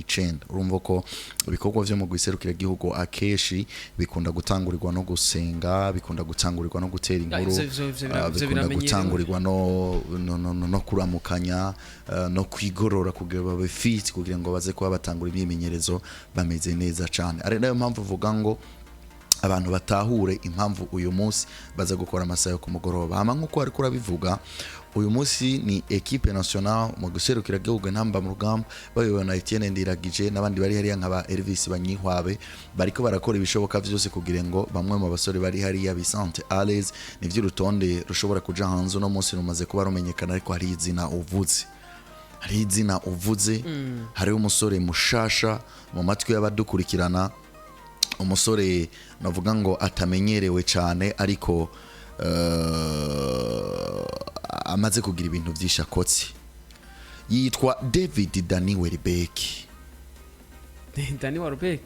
9 urumva ko ibikorwa vyo mu guserukira igihugu akeshi bikunda gutangurirwa no gusenga bikunda gutangurirwa no gutera inkuru bikunda gutangurirwa no kuramukanya no kwigorora kugira babe fit kugira ngo baze kuba batangura imyimenyerezo bameze neza cyane ari nayo mpamvu vuga ngo abantu batahure impamvu uyu munsi baza gukora amasaha yo kumugoroba hama nkuko ari kurabivuga uyu munsi ni equipe nationale mu guserukira igihugu Intamba mu rugamba bayobona Etienne Ndiragije nabandi bari hariya nkaba Elvis Banyihwabe bariko barakora ibishoboka byose kugira ngo bamwe mu basore bari hariya Vicente Ales nivyo rutonde rushobora kuja hanze no munsi rumaze kuba rumenyekana ariko hari izina uvuze hari umusore mushasha mu matwi y'abadukurikirana umusore navuga ngo atamenyerewe cyane ariko amaze kugira ibintu byishakotsi yitwa David Dani Welbeck Dani Welbeck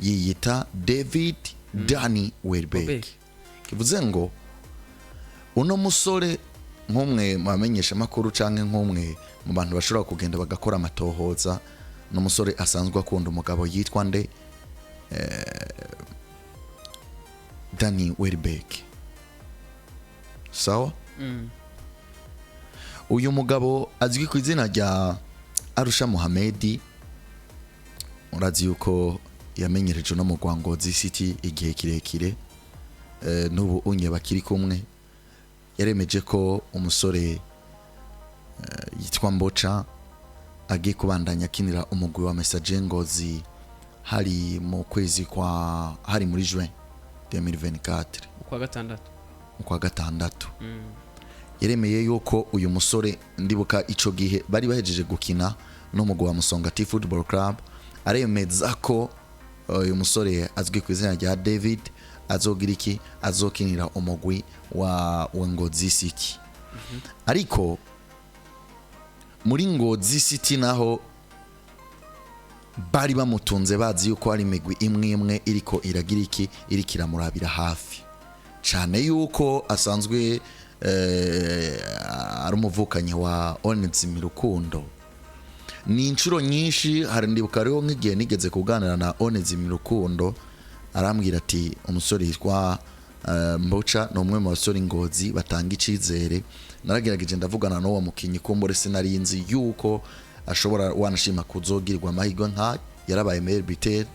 yiyita David Dani Welbeck kivuze ngo uno musore nk'umwe mamenyesha makuru canke nk'umwe mu bantu bashobora kugenda bagakora amatohoza no musore asanzwe akunda umugabo yitwa nde Dani Welbeck sawa uyu mugabo azwi ku izina rya Arusha Mohamedi urazi yuko yamenyereje no mu Rwangozi City igihe kirekire n'ubu unye bakiri kumwe yaremeje ko umusore yitwa Mbocha agiye kubandanya kinira umugwi wa Message Ngozi hari mu kwezi hari muri juin 2024 ukwa gatandatu yeremeye yuko uyu musore ndibuka ico gihe bari bahejeje gukina no mugwi wa Musongati Football Club aremeza ko uyu musore azwi ku izina rya David azogira iki azokinira umugwi wa Ngozi City ariko muri Ngozi City naho bari bamutunze bazi yuko ari imigwi imwe iriko iragira iki irikira murabira hafi cyane yuko asanzwe ari umuvukanyi wa Onezime Rukundo ni inshuro nyinshi hari ndibuka rero nk'igihe nigeze kuganira na Onezime Rukundo arambwira ati umusore yitwa Mbocha no umwe mu basore Ngozi batanga icizere naragerageje ndavugana n'uwo mukinyi kumbore sinarinzi yuko ashobora wanashima kuzogirwa amahirwe nka yarabaye maire bitel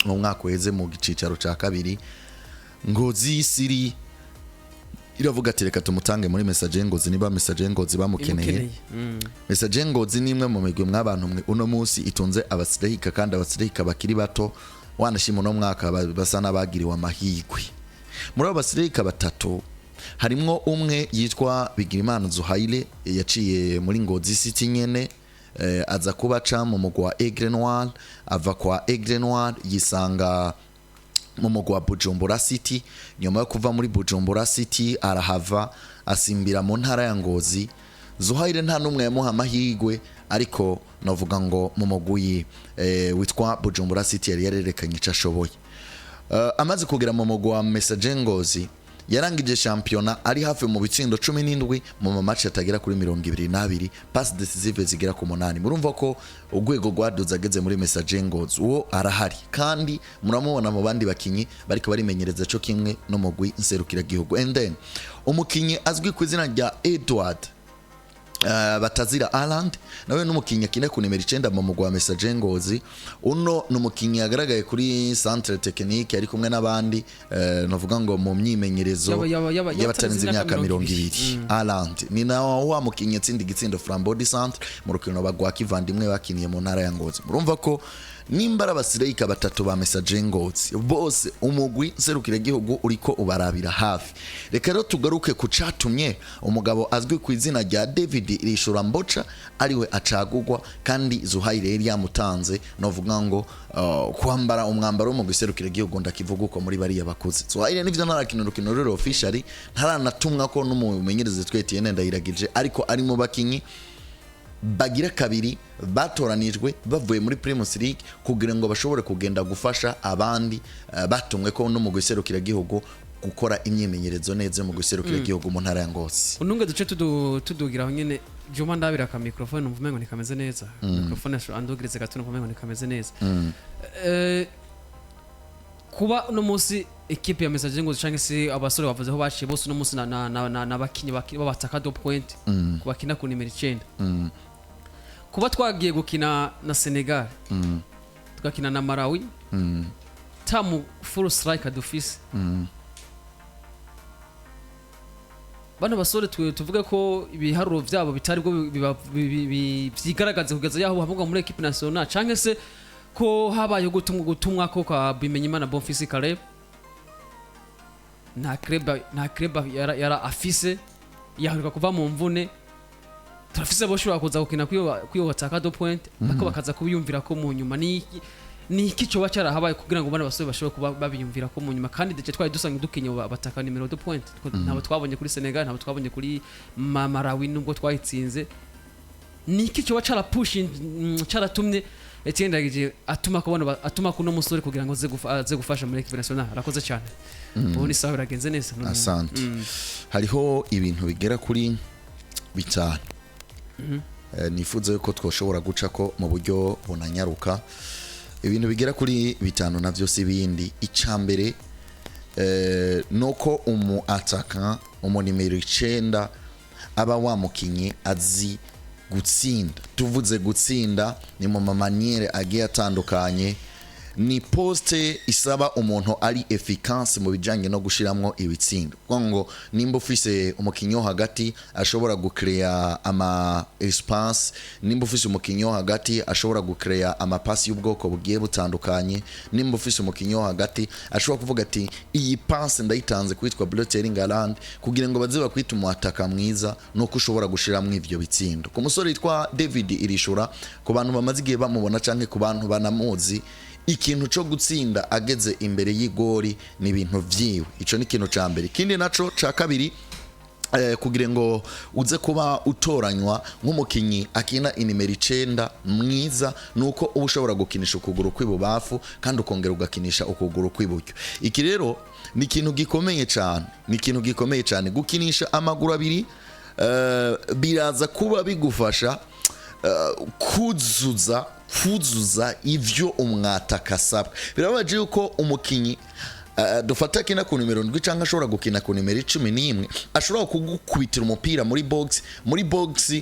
mu mwaka weze mu gicicaro ca kabiri Ngozi Siri iravuga ati reka tumutange muri Message Ngozi niba Message Ngozi bamukeneye Message Ngozi nimwe mu migwi mw'abantu mwe uno munsi itunze abasirika kandi abasirika bakiri bato wanashima no mwaka basa nabagiriwe amahirwe muri abasirika batatu harimwo umwe yitwa Bigirimana Zuhaile yaciye muri Ngozi City nyene aza kubaca mu mugwa wa Aigle Noir ava kwa Aigle Noir yisanga mu mugwa wa Bujumbura City nyuma yo kuva muri Bujumbura City arahava asimbira mu ntara ya Ngozi Zuhaile nta numwe yamuha amahirwe ariko navuga ngo mu mugwi witwa Bujumbura City yari yarerekanye ico ashoboye amaze kugera mu mugwa wa Message Ngozi yarangije championa ari hafi mu bitsindo 17 mu match atagera kuri 22 pass decisive zigera ku 8 murumva ko ugwego gwaduza ageze muri Message Ngozi uwo arahari kandi muramubona mu bandi bakinyi bariko barimenyereza cyo kimwe no mugwi nserukira gihugu and then umukinyi azwi ku izina rya Edward Batazira Island nawe n'umukinyi akine ku nimero 9 mu mugwa wa Message Ngozi uno n'umukinyi yagaragaye kuri centre technique ari kumwe n'abandi navuga ngo mu myimenyerezo y'abatarenze imyaka 20 Island ni nawo wa mukinyi yatsinda igitsindo Frambody Centre mu rukino bagwa kivandimwe bakiniye mu ntara ya Ngozi murumva ko nimbara abasirika batatu ba Message Ngozi bose umugwi nserukira gihugu uriko ubarabira hafi reka rero tugaruke ku catumye umugabo azwi ku izina rya David Irishura Mbocha ariwe acagugwa kandi Zuhaile yari yamutanze novuga ngo kwambara umwambaro mu guserukira gihugu ndakivuga uko muri bari yabakoze Zuhaile nivyo narakino rukino rero officially ntaranatumwa ko n'umumenyereze twetiye Ndayiragije ariko ari mu bakinyi bagira kabiri batoranijwe bavuye muri Primus League kugira ngo bashobore kugenda gufasha abandi batumwe ko no mu guserukira gihugu gukora imyimenyerezo neza mu guserukira gihugu mu ntara ya Ngozi ununga duce tudugiraho nyene Juma ndabira ka microphone numva umengo nikameze neza microphone andogireze gato numva umengo nikameze neza kuba no munsi equipe ya message ngo canke se abasore bavuze ho baciye bose no munsi na bakinyi babataka do point kubakina ku nimero 9 kuba twagiye gukina na Senegal tukakina na Malawi tamu full striker dufise bana basore tuvuge ko ibiharuro byabo bitari bwo byigaragaze kugeza yaho hamwe muri equipe nationale canke se ko habaye gutumwa ko ka Bimenyimana Bonfils Caleb na Creba yara afise yaheruka kuva mu mvune turafise boshobora kuza gukina kwiyo wataka do point bako bakaza kubiyumvira ko mu nyuma ni iki cyo bacara habaye kugira ngo bana basore bashobora kuba babiyumvira ko mu nyuma kandi dece twari dusanga dukinye bataka nimero 2 point nabo twabonye kuri Senegal nabo twabonye kuri Malawi nubwo twayitsinze ni iki cyo bacara pushing caratumye etendagije atuma kuno musore kugira ngo ze gufasha muri equipe nationale arakoze cyane ubu ni sawa biragenze neza asante hariho ibintu bigera kuri bitanu nifuza yuko twoshobora guca ko mu buryo bunanyaruka ibintu bigera kuri bitanu na byose ibindi icambere noko umu attaquant umu nimero 9 aba wamukinyi azi gutsinda tuvuze gutsinda ni mu maniere agiye atandukanye ni poste isaba umuntu ari efficace mu bijanye no gushiramwo ibitsindo ngo nimba ufise umukinyo hagati ashobora gucrea ama espace nimba ufise umukinyo hagati ashobora gucrea ama pass y'ubwoko bugiye butandukanye nimba ufise umukinyo hagati ashobora kuvuga ati iyi pass ndayitanze kwitwa Blotering Aland kugira ngo baze bakwita umuataka mwiza no kushobora gushiramwo ivyo bitsindo ku musore yitwa David Irishura ku bantu bamaze igihe bamubona canke ku bantu banamuzi ikintu cyo gutsinda ageze imbere y'igori ni ibintu vyiwe ico ni ikintu ca mbere kindi naco ca kabiri kugira ngo uze kuba utoranywa nk'umukinyi akina inimero 9 mwiza nuko uba ushobora gukinisha ukuguru kw'ibubafu kandi ukongera ugakinisha ukuguru kw'iburyo iki rero ni ikintu gikomeye cyane gukinisha amaguru abiri biraza kuba bigufasha kuzuza ivyo umwataka asabwa birabaje yuko umukinyi dufata kina ku nimero 7 cyangwa ashobora gukina ku nimero 11 ashobora kugukubitira umupira muri box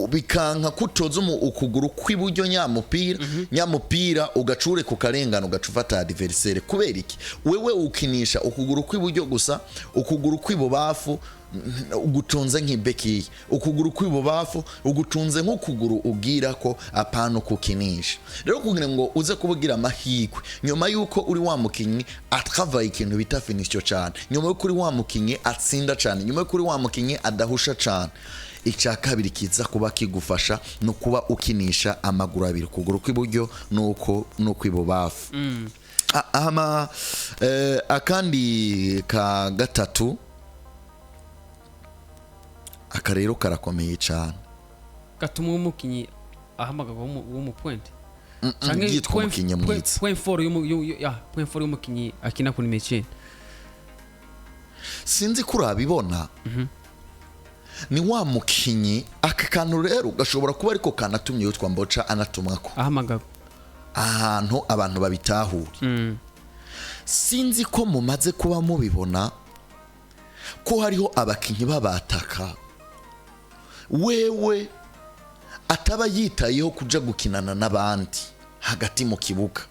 bikanka kutoza ukuguru kw'iburyo nyamupira ugacure ku karengano ugacufata adversaire kubera iki wewe ukinisha ukuguru kw'iburyo gusa ukuguru kw'ibubafu ugutunze nk'ibeki ukuguru kw'ibubafu ugutunze nk'ukuguru ugira ko apano kukinisha rero kugira ngo uze kubugira amahirwe nyuma yuko uri wa mukinyi atravaye ikintu bita finition cyane nyuma yuko uri wa mukinyi atsinda cyane nyuma yuko uri wa mukinyi adahusha cyane icya kabiri kiza kuba kigufasha no kuba ukinisha amaguru abiri ukuguru kw'iburyo no kw'ibubafu akandi ka gatatu akarero karakomeye cyane gatuma umukinyi ahamagaga mu point yitwa umukinyi mwiza point 4 y'umukinyi akina ku nimero 9 sinzi kurabibona ni wa mukinyi akakantu rero gashobora kuba ariko kanatumye yitwa Mboca anatumwako ahamagaga ahantu abantu babitahura sinzi ko mumaze kuba mubibona ko hariho abakinyi babataka wewe ataba yitayeho kuja gukinana n'abandi hagati mu kibuga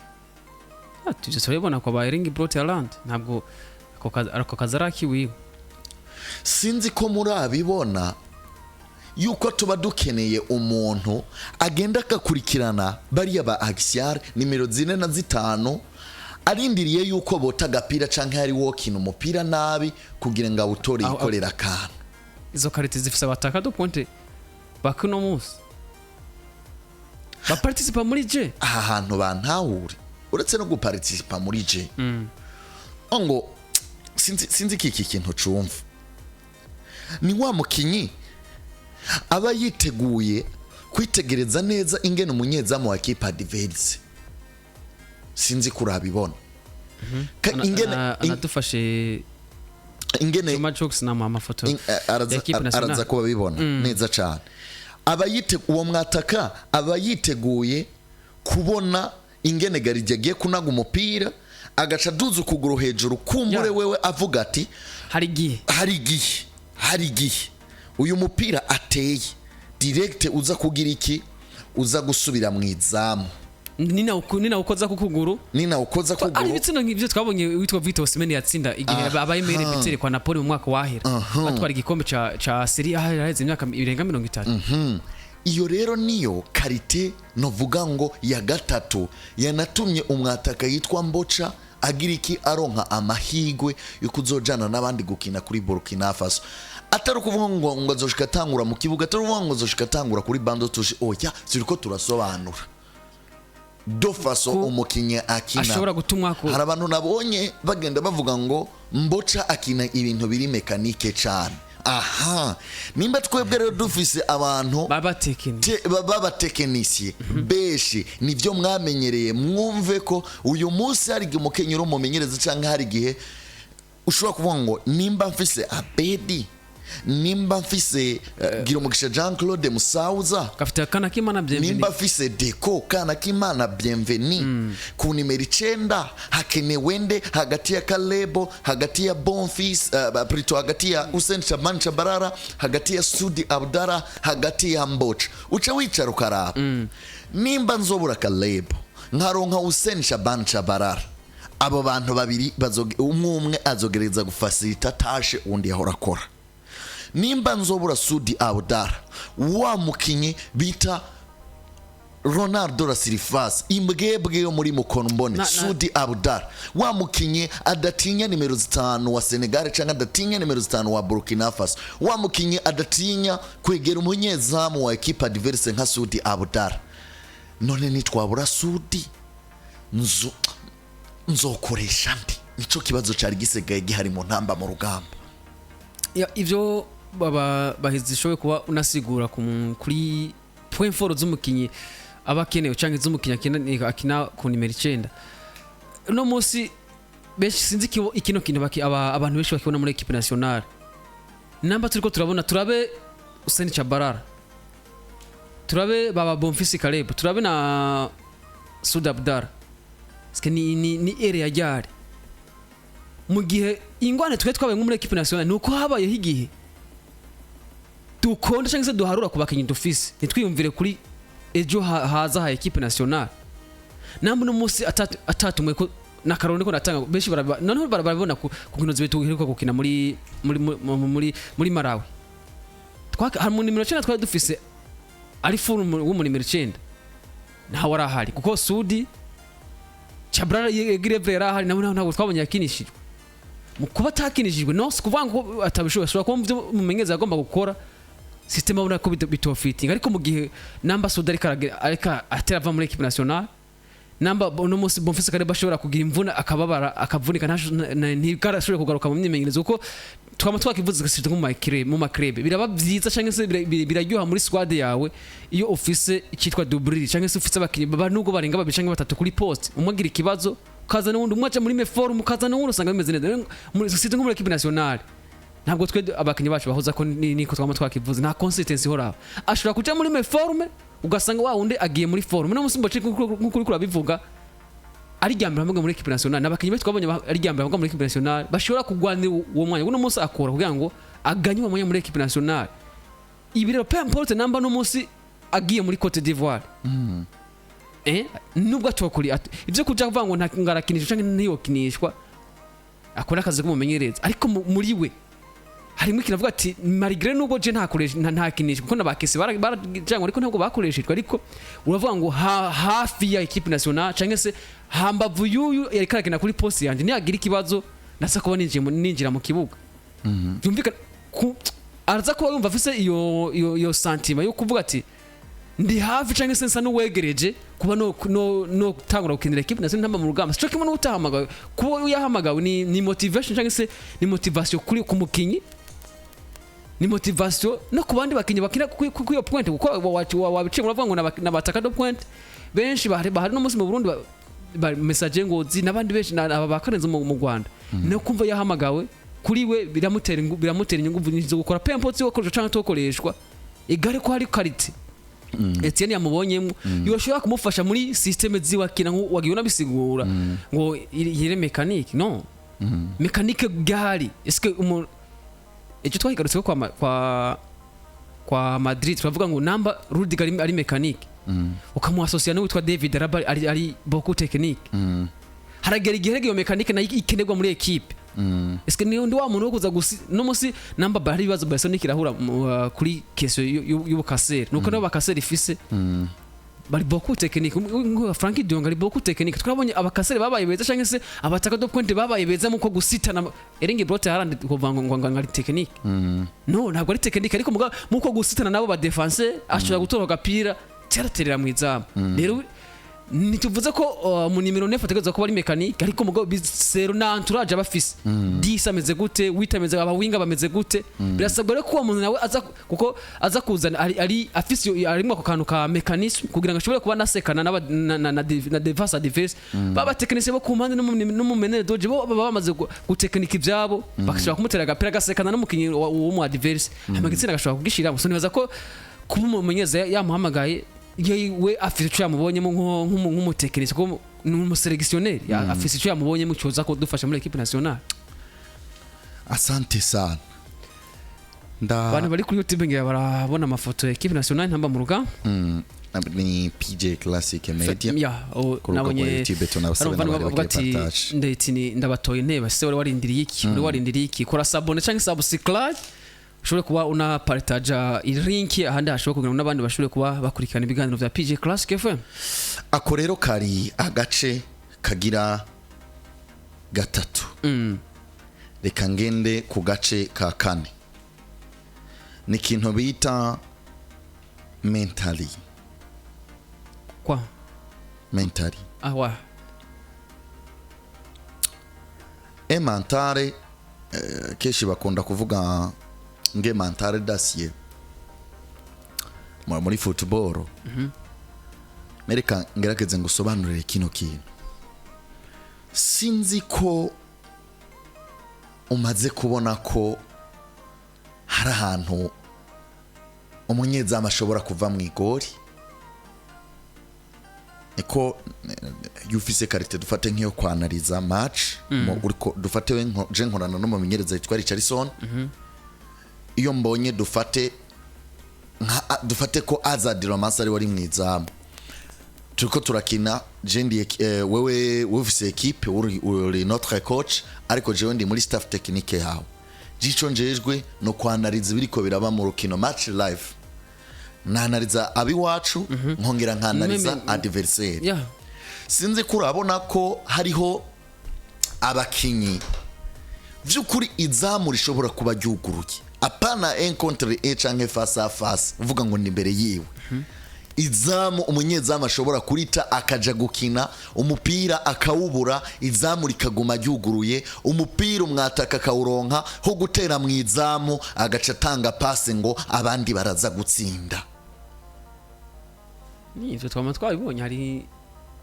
tuje turabona ko ba Erling Brot Haaland ntabwo ako kazaraki wiwe sinzi ko murabibona yuko tuba dukeneye umuntu agenda akakurikirana bariya ba axial nimero 4 na 5 arindiriye yuko bota agapira canke hari walking umupira nabi kugira ngo awutore yikorera kana izo karite zifise abataka do point bakuno musi ba participa muri je aha hantu bantahuri uretse no guparticipa muri je ngo sinzi kiki kintu cumva ni wa mukinyi aba yiteguye kwitegereza neza ingene umunyezamu wa kipa adverse sinzi kurabibona ingene anadufashe ingene Chuma Jokes na amafoto araza kuba bibona neza cyane uwo mwataka abayiteguye kubona ingene Garige agiye kunaga umupira agaca duza ukuguru hejuru kumbure wewe avuga ati hari igihe uyu mupira ateye direct uza kugira iki uza gusubira mu izamu nina ukoza kukuguru ari bitsina nk'ibyo twabonye witwa Vito Osimhen yatsinda igihe abayemere bitere kwa Napoli mu mwaka wahera atwara igikombe ca Serie A yaraheze imyaka irenga 30 iyo rero niyo karite novuga ngo ya gatatu yanatumye umwataka yitwa Mbocha agira iki aronka amahigwe yo kuzojana n'abandi gukina kuri Burkina Faso atari kuvuga ngo azoshika tangura mu kibuga atari kuvuga ngo azoshika tangura kuri bando tushi oya ziriko turasobanura dofaso umukinye akina ashobora gutumwa ko hari abantu nabonye bagenda bavuga ngo Mbocha akina ibintu biri mekanike cyane aha nimba twebwe rero dufise abantu babatekinisiye beshi nivyo mwamenyereye mwumve ko uyu munsi hari igihe umukenyero mumenyereza cyangwa hari igihe ushobora kuvuga ngo nimba mfise Abedi nimba mfise Girumugisha Jean Claude Musauza gafite kana kimana bienvenue nimba mfise Deco kana kimana bienvenue ku nimero 9 hakenewe nde hagati ya Kalebo hagati ya Bonfils plutôt hagati ya Hussein Shaban Chabarara hagati ya Sudi Abdara hagati ya Mbocha uca wicara ukaraba nimba nzobura Kalebo nkaronka Hussein Shaban Chabarara abo bantu babiri umwe azogereza gufacilita tashe undi yahora akora nimba nzobura Sudi Abdara wa mukinyi bita Ronaldo da Silvas imbwebwe yo muri mukono mbone Sudi Abdara wa mukinyi adatinya nimero 5 wa Senegal cyangwa adatinya nimero 5 wa Burkina Faso wa mukinyi adatinya kwegera umunyezamu wa equipe adverse nka Sudi Abdara none nitwabura Sudi nzokoresha ndi nico kibazo cyari gisigaye gihari mu ntamba mu rugamba ivyo bahizishowe kuba unasigura kuri point fort z'umukinyi abakenewe cyangwa z'umukinyi akina ku nimero 9 no musi beshi sinzi ikino kintu abantu beshi bakibona muri equipe nationale namba turiko turabona turabe Hussein Chabarara turabe baba Bonfils Kaleb turabe na Sudi Abdara ni area yari mu gihe ingwane twabaye muri equipe nationale nuko habaye higihe dukonda cyangwa se duharura kubakinyi dufise nitwiyumvire kuri ejo haza ha equipe nationale namwe no musi atatumwe ko na karone ko natanga beshi barabona ku nkino zibe tuheruka gukina muri Malawi hari mu nimero 9 twari dufise ari full wo mu nimero 9 nta warahari kuko Sudi Chabrara yegreve yarahari nabo twabonye yakinishijwe mu kuba takinishijwe no kuvuga ngo atabishobora ko mumenyeza agomba gukora system abona ko bitofiting ariko mu gihe namba Sudi arika aterava muri equipe nationale namba no musi Bonfils Kaleb bashobora kugira imvuna akababara akavunika ntigarashobora kugaruka mu myimenyerezo uko twama twakivuze gasite mu makrebe biraba byiza cyangwa se biraryoha muri squad yawe iyo office cyitwa doublure cyangwa se office abakinyi banugo barenga babicanga batatu kuri poste umwagira ikibazo kaza n'undi umwaca muri meform kaza n'undi usanga bimeze neza muri site nko muri equipe nationale ntabwo twe abakinyi bacu bahoza ko niko twama twakivuze nta consistency hora ashobora kuja muri meform ugasanga wa wundi agiye muri form no musimbo kuri kurabivuga ari ryambere hamwe muri equipe nationale nabakinyi be twabonye ari ryambere hamwe muri equipe nationale bashobora kugwanira uwo mwanya uno munsi akora kugira ngo aganye uwo mwanya muri equipe nationale ibi rero peu importe namba no munsi agiye muri Cote d'Ivoire nubwo atokuri ivyo kuja kuvuga ngo ngarakinishwa cyangwa ntiyokinishwa akora akazi kumumenyereza ariko muri we harimo kinavuga ati malgré nubwo je ntakinisha kuko nabakese barajangwa ariko ntabwo bakoreshejwe ariko uravuga ngo hafi ya equipe nationale cyangwa se hambavu yuyu yarikarakina kuri poste yanje ni agira ikibazo nasa kuba ninjira mu kibuga byumvika araza kuba yumva afise iyo sentiment yo kuvuga ati ndi hafi cyangwa se nsa n'uwegereje kuba no tangura gukinira equipe nationale ntamba mu rugamba cyo kimwe n'utahamagawe kuba yahamagawe ni motivation cyangwa se ni motivation kuri kumukinyi ni motivation no kubandi bakinyi bakina ku iyo point kuko wabice muravuga ngo nabataka do point benshi bahari no musi mu Burundi ba message ngo zi nabandi benshi aba bakarenze mu Rwanda no kumva yahamagawe kuri we biramutera inyungu zo gukora pempotsi wakoresha cyangwa tokoreshwa igare ko hari karite Etienne yamubonyemo yoshobora kumufasha muri systeme ziwakina ngo wagiye unabisigura ngo yire mechanique no mechanique gari eske icyo twahigarutse kwa Madrid turavuga ngo namba Rudiger ari mechanique ukamu associate n'uwitwa David Alaba ari beaucoup technique haragera igihe iyo mechanique nayo ikenerwa muri equipe eske niyo ndi wa muntu wo kuza no musi namba bari bibazo Barcelona kirahura kuri question y'ubukaseri nuko nabo bakaseri ifise bari beaucoup technique Frankie de Jong ari beaucoup technique twabonye abakaseri babaye beza cyangwa se abataka do point babaye beza muko gusitana Erling Brote harandi kuvango ngo ari technique no ntabwo ari technique ariko muko gusitana nabo ba defense ashobora gutora gapira cyaraterera mu izamu rero nituvuze ko mu nimero 9 ategerezwa kuba ari mechanique ariko mugo bisero na entourage abafise 10 ameze gute 8 ameze abawinga bameze gute birasabwa ko uwo muntu nawe aza kuko aza kuzana ari afise arimo ko kantu ka mechanism kugira ngo ashobore kuba nasekana na defense adverse baba technicien bo kumpande no mu menere doje bo bamaze guteknika ibyabo bakashobora kumutera agapira gasekana no mukinyi wo mu adverse amagitsina gashobora kugishira so nibaza ko kuba umumenyeza yamuhamagaye yewe afite icyo yamubonyemo nk'umutekinisi ko n'umuselectionnaire afite icyo yamubonyemo cyoza ko dufasha muri equipe nationale. Asante sana. Bana bari kuri YouTube ngira barabona amafoto ya equipe nationale ntamba mu ruga ni PJ Classic Media nabonye bavuga ati ndabatoye nteba se warindiriye iki kora sabone cyangwa subscribe ushobore kuba una partage link ahandi hashobora kugira n'abandi bashobore kuba bakurikirana ibiganiro bya PJ Classic FM. Ako rero kari agace kagira gatatu reka ngende ku gace ka kane ni ikintu bita mentally mentale keshi bakunda kuvuga nge mentale d'acier muri football mereka ngerageze ngusobanurire kino kintu sinzi ko umaze kubona ko hari ahantu umunyezamu ashobora kuva mu igori eko yufise karite dufate nk'iyo kwanaliza match uriko dufate we je nkorana no mu menyereza yitwa Richardson iyo mbonye dufate ko Azad Romansari wari mu izamu turiko turakina jendi wewe ufise equipe uri notre coach ariko jewe ndi muri staff technique yawe jico njejwe no kwanaliza biriko biraba mu rukino match live nanaliza abi wacu nkongera nkanaliza adversaire sinzi kurabona ko hariho abakinyi vyukuri izamu rishobora kuba ryuguruye apana encontre canke face à face uvuga ngo ni imbere yiwe izamu umunyezamu ashobora kurita akaja gukina umupira akawubura izamu rikaguma ryuguruye umupira umwataka akawuronka ho gutera mu izamu agaca tanga passe ngo abandi baraza gutsinda. Ni ivyo twabibonye hari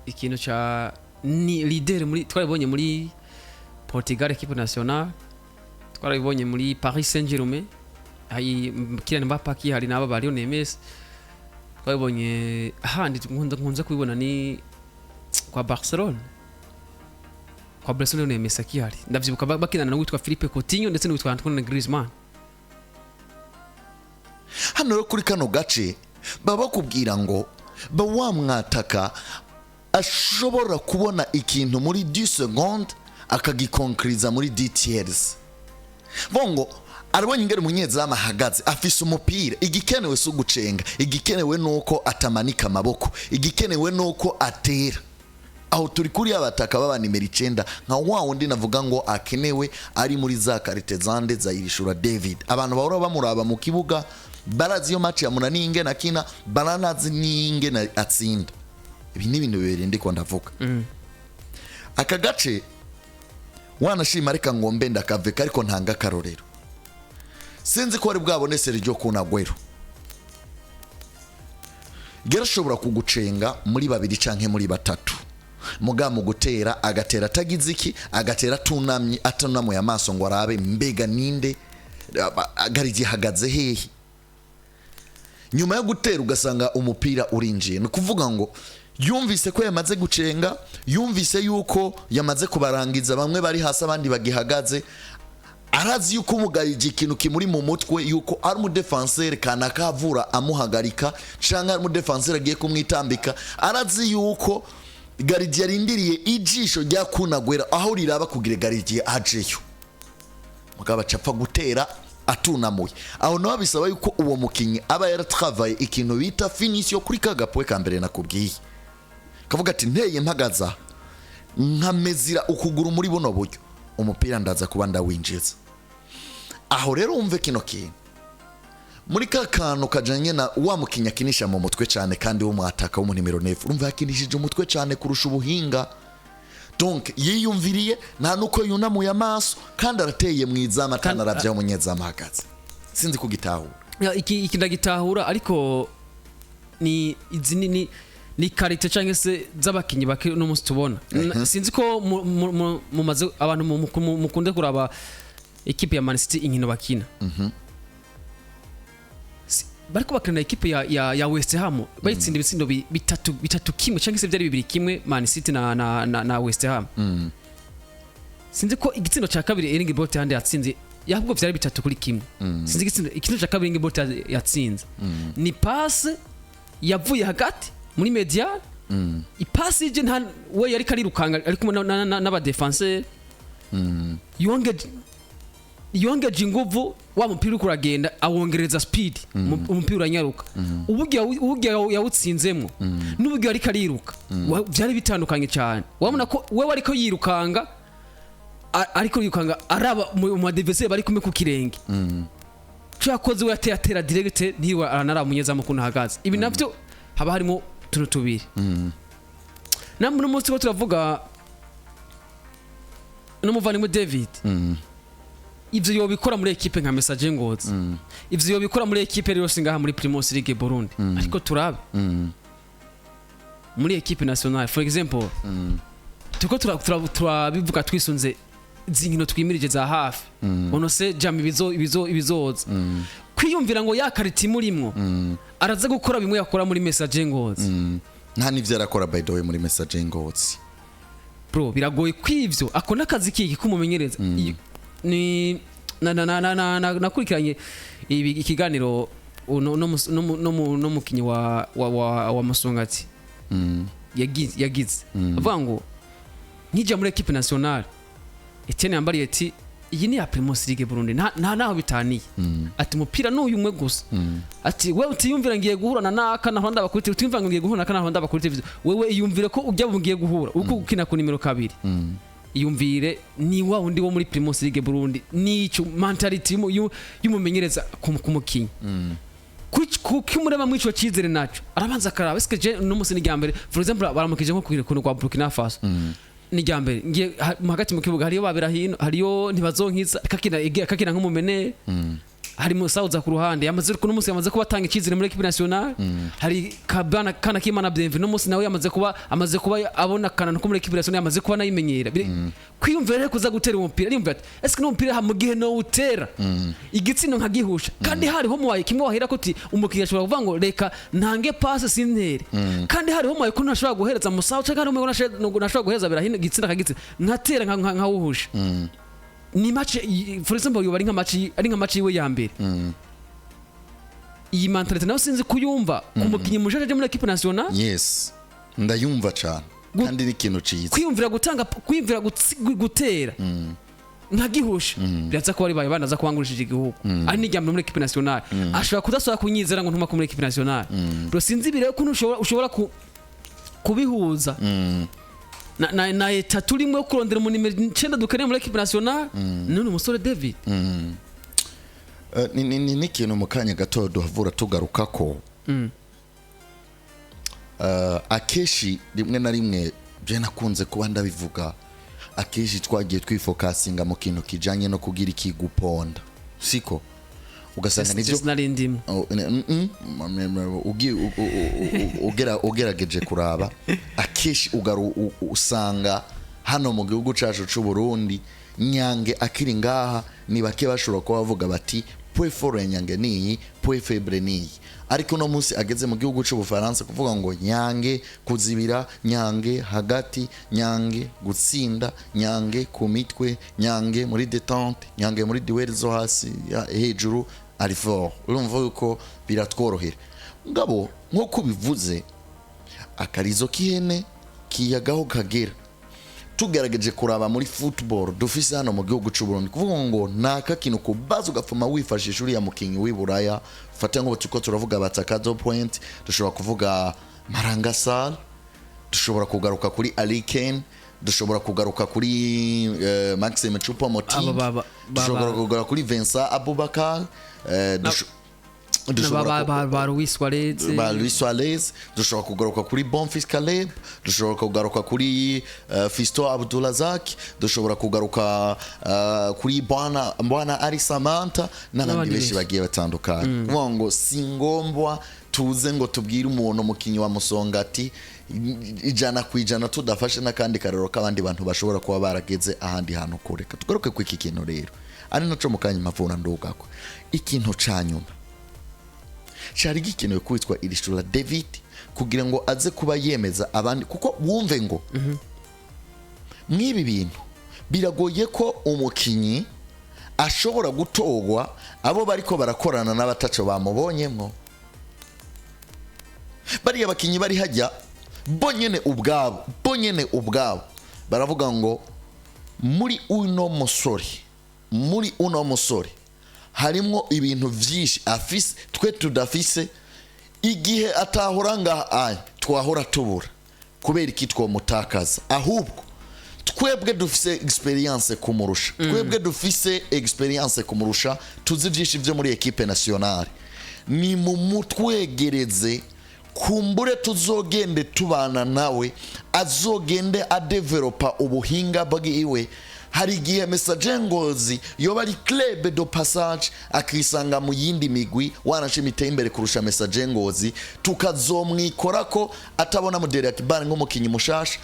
ikintu cha ni leader muri twabibonye muri Portugal equipe nationale twabibonye muri Paris Saint-Germain ayi Kylian Mbappé hari naba bari Nemes twabibonye ahandi nkunze kubibona ni kwa Barcelona Nemes akihari ndavyibuka bakinana no witwa Philippe Coutinho ndetse n'uwitwa Antoine Griezmann. Hano kuri kano gace baba kubwira ngo bawamwataka ashobora kubona ikintu muri 10 secondes akagikonkriza muri 10 tiers bongo arabonye ingere munyezamu ahagaze afise umupira igikenewe so gucenga igikenewe nuko atamanika amaboko igikenewe nuko atera aho turi kuri abataka baba nimero 9 nka wundi navuga ngo akenewe ari muri za karite zande za irishura David abantu bahora bamuraba mu kibuga barazi yo match ya munaninge nakina baranazi ninge na atsinda ibi ni ibintu bibiri ndiko ndavuga aka gace wanashima reka ngombe ndakaveka ariko ntanga karorero sinzi ko ari bwabone Sergio Kunagwero gerashobora kugucenga muri babiri canke muri batatu muga mu gutera agatera atagize iki, agatera atunamuye amaso ngo arabe mbega ninde Garidiye hagaze hehe. Nyuma yo gutera ugasanga umupira urinjiye, ni kuvuga ngo yumvise ko yamaze gucenga, yumvise yuko yamaze kubarangiza, bamwe bari hasi abandi bagihagaze, arazi yuko umugarije ikintu kimuri mu mutwe yuko ari umudefenseur kana kavura amuhagarika canke ari umudefenseur agiye kumwitambika, arazi yuko Garidiye arindiriye ijisho rya kunagwera aho riraba kugira Garidiye ajeyo, mugaba capfa gutera atunamuye. Aho no bisaba yuko uwo mukinyi aba yaratravaye ikintu bita finition kuri kagapwe ka mbere nakubwiye, kavuga ati nteye mpagaza nkamezira ukuguru muri buno buryo umupira ndaza kuba ndawinjiza. Aho rero umve kino kintu muri kakano kajanye na wa mukinya kinisha mu mutwe cyane kandi wo mwataka wo mu nimero 9 urumva yakinishije umutwe cyane kurusha ubuhinga. Donc yiyumviriye nta nuko yunamuye amaso kandi arateye mwizama kandi aravya umunyezama hagaze. Sinzi kugitahura iki ndagitahura, ariko ni izini ni karite cyangwa se z'abakinyi bake no musi tubona. Sinzi ko mumaze abantu mukunde kuraba equipe ya Man City inkino bakina. Bariko bakina equipe ya West Ham bayitsinda ibitsindo bitatu kimwe cyangwa se byari 2-1 Man City na West Ham. Sinzi ko igitsindo cya kabiri Erling Bolt hande yatsinze yahubwo byari 3-1. Sinzi igitsindo cya kabiri Erling Bolt yatsinze ni passe yavuye hagati muri medial, ipasi je nta we yari karirukanga ari kumwe n'aba defenseur, yongeje inguvu wa mupira kuragenda awongereza speed, umupira uranyaruka, ubugiye yawutsinzemo n'ubugiye ari kariruka byari bitandukanye cyane. Wabona ko we wari ko yirukanga ariko yirukanga araba mu adversaire bari kumwe ku kirenge, cyakoze we atera direct ntiwa aranaramunyeza mu kuntu hagaze. Ibi navyo haba harimo tuntu tubiri. Namwe umunsi ko turavuga no muvandimwe David, ivyo yobikora muri equipe nka Message Ngozi, ivyo yobikora muri equipe rero singaha muri Primus League Burundi, ariko turabe muri equipe nationale for example, tuko turabivuga twisunze zinkino twimirije za hafi, ono se jam ibizoza kwiyumvira ngo yakariti murimwo araza gukora bimwe yakora muri Message Ngozi. Nta nivyo arakora by the way muri Message Ngozi bro, biragoye kwivyo akona akazi kiki kumumenyereza. Ni nakurikiranye ikiganiro no mukinyi wa Musongati yagize avuga ngo nkija muri equipe nationale Etienne yambariye ati iyi ni ya Primus League Burundi nta naho bitaniye, ati mupira n'uyu umwe gusa, ati wewe utiyumvira ngiye guhura naka naho ndabakurite, utiyumvira ngiye guhura naka naho ndabakurite, wewe iyumvire ko ujya bungiye guhura uko gukina ku nimero 2, iyumvire ni wa undi wo muri Primus League Burundi, nico mentality y'umumenyereza kumukinyi kumureba mwico cyizere naco arabanza karaba eske je no musi nigambere for example baramukije nko kugira kuntu kwa Burkina Faso nigambere ngiye hagati mu kibuga hariyo babera hino hariyo ntibazonkiza kakina nk'umumene hari musauza ku ruhande yamaze kuno musi yamaze kuba tanga ikizire muri equipe nationale, hari kabana kana kimana Bienvenue no musi nawe yamaze kuba abona kana no muri equipe nationale yamaze kuba nayimenyera kwiyumvira kuza gutera umupira yumva eske no umupira mu gihe no utera igitsino nkagihusha kandi hari ho muwaye kimwe wahera kuti umukiya ashobora kuvuga ngo reka ntange passe sintere, kandi hari ho muwaye ko ntashobora guhereza musau cyangwa hari umwe nashobora guhereza birahino igitsina kagitse nkatera nkawuhusha. Ni match for example yo bari nka match yiwe ya mbere. Iyi mentality nawe sinzi kuyumva kumukinyi mushaje muri equipe nationale. Yes, ndayumva cyane kandi ni kintu ciza kwiyumvira gutera nkagihusha byaza ko bari banaza kwangurishije igihugu ari nijyamwe muri equipe nationale ashobora kudasora kunyizera ngo ntuma muri equipe nationale. Bro sinzi bire ko ushobora kubihuza na eta turimo kurondera mu nimero 9 dukeneye muri equipe nationale none umusore David. Ni kintu mu kanya gato duhavura tugaruka ko akeshi rimwe na rimwe je nakunze kuba ndabivuga, akeshi twagiye twifokasinga mu kintu kijanye no kugira ikiguponda siko ugasanga nivyo sinarindimo ugerageje kuraba akeshi usanga hano mu gihugu cacu c'u Burundi Nyange akiri ngaha ni bake bashobora kuba bavuga bati point fort ya Nyange niyi, point faible niyi. Ariko no munsi ageze mu gihugu c'u Bufaransa kuvuga ngo Nyange kuzibira, Nyange hagati, Nyange gutsinda, Nyange ku mitwe, Nyange muri détente, Nyange muri duel zo hasi hejuru ari fort. Urumva yuko biratworohera. Ngabo nko bivuze akarizo kihene kiyagaho kagera. Tugerageje kuraba muri football dufise hano mu gihugu c'u Burundi kuvuga ngo naka kintu kubaza ugafuma wifashisha uri ya mukinyi w'iburaya fata ngo tuko turavuga batakazo point dushobora kuvuga Marangasal dushobora kugaruka kuri Aliken dushobora kugaruka kuri Maxime Choupo-Moting dushobora kugaruka kuri Vincent Aboubakar ba Luis Suarez dushobora kugaruka kuri Bonfils Caleb dushobora kugaruka kuri Fisto Abdulazak dushobora kugaruka kuri Bwana Ari Samantha n'abandi benshi bagiye batandukanye ngo singombwa tuze ngo tubwire umuntu mukinyi wa Musongati ijana kwijana tudafashe nakandi karero kabandi bantu bashobora kuba barageze ahandi hantu kureka tugaruke ku iki kintu rero ari naco mukanya mavuna ndugako ikintu canyuma cyari gikenewe kwitwa irishura David kugira ngo aze kuba yemeza abandi kuko wumve ngo mwibi bintu biragoye ko umukinyi ashobora gutogwa abo bariko barakorana n'abataco bamubonyemo bari abakinyi bari hajya bonyene ubwabo baravuga ngo muri uno musore harimo ibintu vyinshi afise twe tudafise igihe atahoranga twahora tubura kubera iki twomutakaza ahubwo twebwe dufise experience kumurusha tuzi vyinshi vyo muri equipe nationale ni mu mutwegereze kumbure tuzogende tubana nawe azogende adevelopa ubuhinga bwiwe hari igihe message ngozi yoba ari club de passage akisanga mu yindi migwi wanashimite imbere kurusha message ngozi tukazomwikorako atabona modere akibane nk'umukinyi mushasha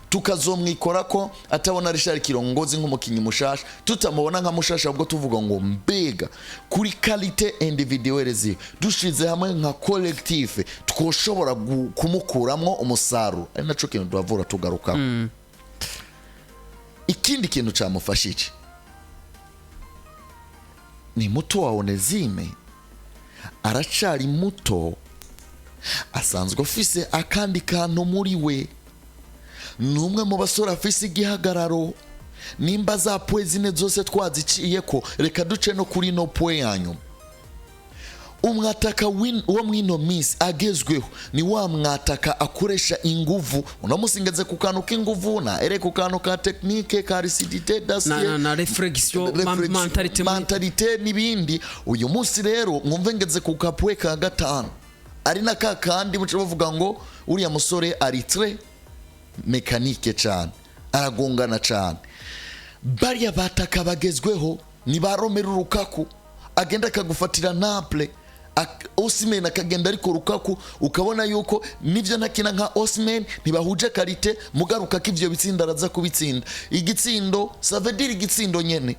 tukazomwikorako atabona Richard Kirongozi nk'umukinyi mushasha tutamubona nka mushasha ubwo tuvuga ngo mbega kuri qualité individuelle dushize hamwe nka collectif twoshobora kumukuramwo umusaruro ari naco kintu twavura tugaruka ikindi kintu camufashije ni muto wa Onezime aracari muto asanzwe ofise akandi kantu muri we numwe mu basora afise igihagararo nimba za poezine zose twaziciye ko reka duce no kuri no poe yanyu umwataka wo mwino miss agezweho ni wa mwataka akoresha inguvu unamusingeze ku kantu k'inguvu na ere ku kantu ka technique ka rigidité d'acier na réflexion mentalité nibindi uyu munsi rero mwumve ngeze ku kapwe ka gatanu ari na kandi muco bavuga ngo uriya musore ari très mécanique cyane aragongana cyane bari abataka bagezweho ni ba Romelu Lukaku agenda kagufatira Naples Osimhen akagenda ariko Lukaku ukabona yuko nivyo ntakina nka Osimhen ntibahuje karite mugaruka k'ivyo bitsinda araza kubitsinda igitsindo savediri igitsindo nyene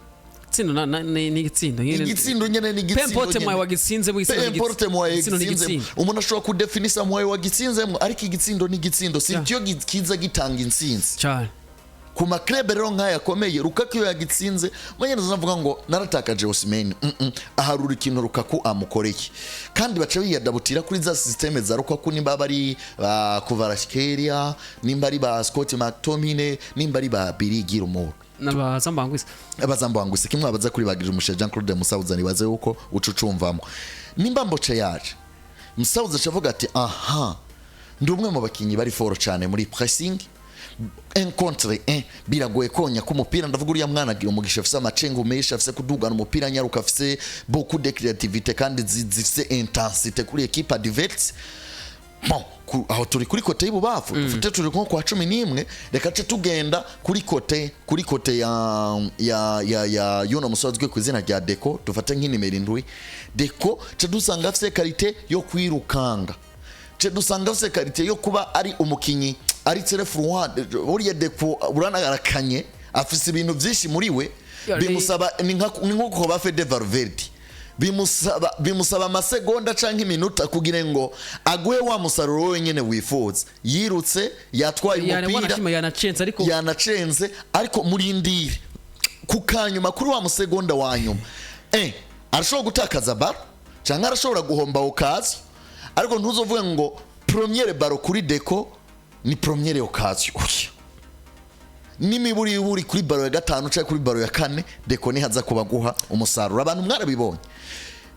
tsindo ni igitsindo nyene ni igitsindo pemporte mwaye wagitsinze bw'itsinda umuntu ashobora kudefinisa mwaye wagitsinzemo ariko igitsindo ni igitsindo si cyo kiza gitanga intsinzi cyane ku maklebe rero nkaya akomeye Lukaku yagitsinze manyene navuga ngo naratakaje Osimhen aharura ikintu Lukaku amukoreye kandi baca biyadabutira kuri za systeme za Lukaku nimba bari Kvaratskhelia nimba ari ba Scott McTominay nimba ari ba Birigir umuntu abazambangwise kimwe abaza kuri bagirije umushe Jean Claude Musauza nibaze uko ucucumvamo nimba mboce yaje Musauza chavuga ati aha ndumwe mu bakinyi bari foro cyane muri pressing un contre un biragoye konya ku mupira ndavuga uriya mwana agira umugisha afise amacengo mesha afise kudugana umupira nyaruka afise beaucoup de créativité kandi zifise intensité kuri equipe adverse bon aho turi kuri kote y'ububafu dufite turi nko kwa 11 reka ce tugenda kuri kote ya yuno musozwe ku izina rya Deco dufate nk'inimero 7 Deco ce dusanga afite karite yo kwirukanga ce dusanga afite karite yo kuba ari umukinyi ari telefone buriya Deco uranarakanye afise ibintu byinshi muri we bimusaba ni nko ba Fede Valverde bimusaba amasegonda canke iminota kugira ngo aguhe wa musaruro wenyene wifuza yirutse yatwaye umupira yanacenze ariko murindire kukanyuma kuri wa musegonda wanyuma arashobora gutakaza baro canke arashobora guhomba occasion ariko ntuzovuga ngo première baro kuri Deco ni première occasion nimiburi kuri baro ya 5 cyangwa kuri baro ya 4 Deco ni haza kubaguha umusaruro abantu mwarabibonye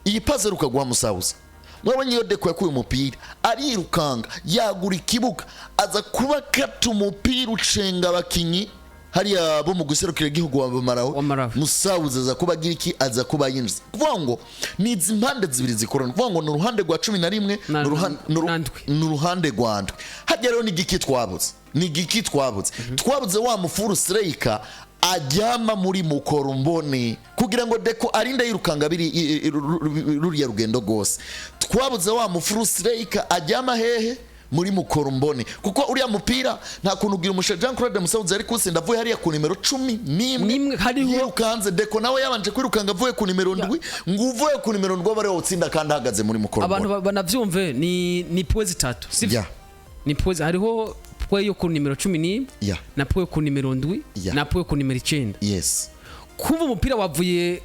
iyi puzzle ukaguha musawuza mwabonye yo Deco yakuye umupira arirukanga yagura ikibuga aza kuba kata umupira ucenga abakinyi hariya bo mu guserukira igihugu wa Marawi musawuza aza kuba gira iki aza kuba yinjiza kuvuga ngo ni impande zibiri zikorana kuvuga ngo n'uruhande rwa 11 n'uruhande rwandwe hajya rero ni giki twabuze twabuze wa mufuru Striker ajyama muri Mukorumbone kugira ngo Deco arinde yirukanga biri ruriya rugendo gose twabuze wa mufuru Striker ajyama hehe muri Mukorumbone kuko uriya mupira nta kuntu ugira umusha Jean Claude Musauzi ari kusinda avuye hariya ku nimero 11 hariho kanze Deco nawe yabanje kwirukanga avuye ku nimero 7 nguvuye ku nimero 7 bari utsinda kandi ahagaze muri Mukorumbone abantu banavyumve ni poezi 3 sivyo ni poezi hariho pwe yo ku nimero 11 na pwe ku nimero 7 na pwe ku nimero 9 yes kuva umupira wavuye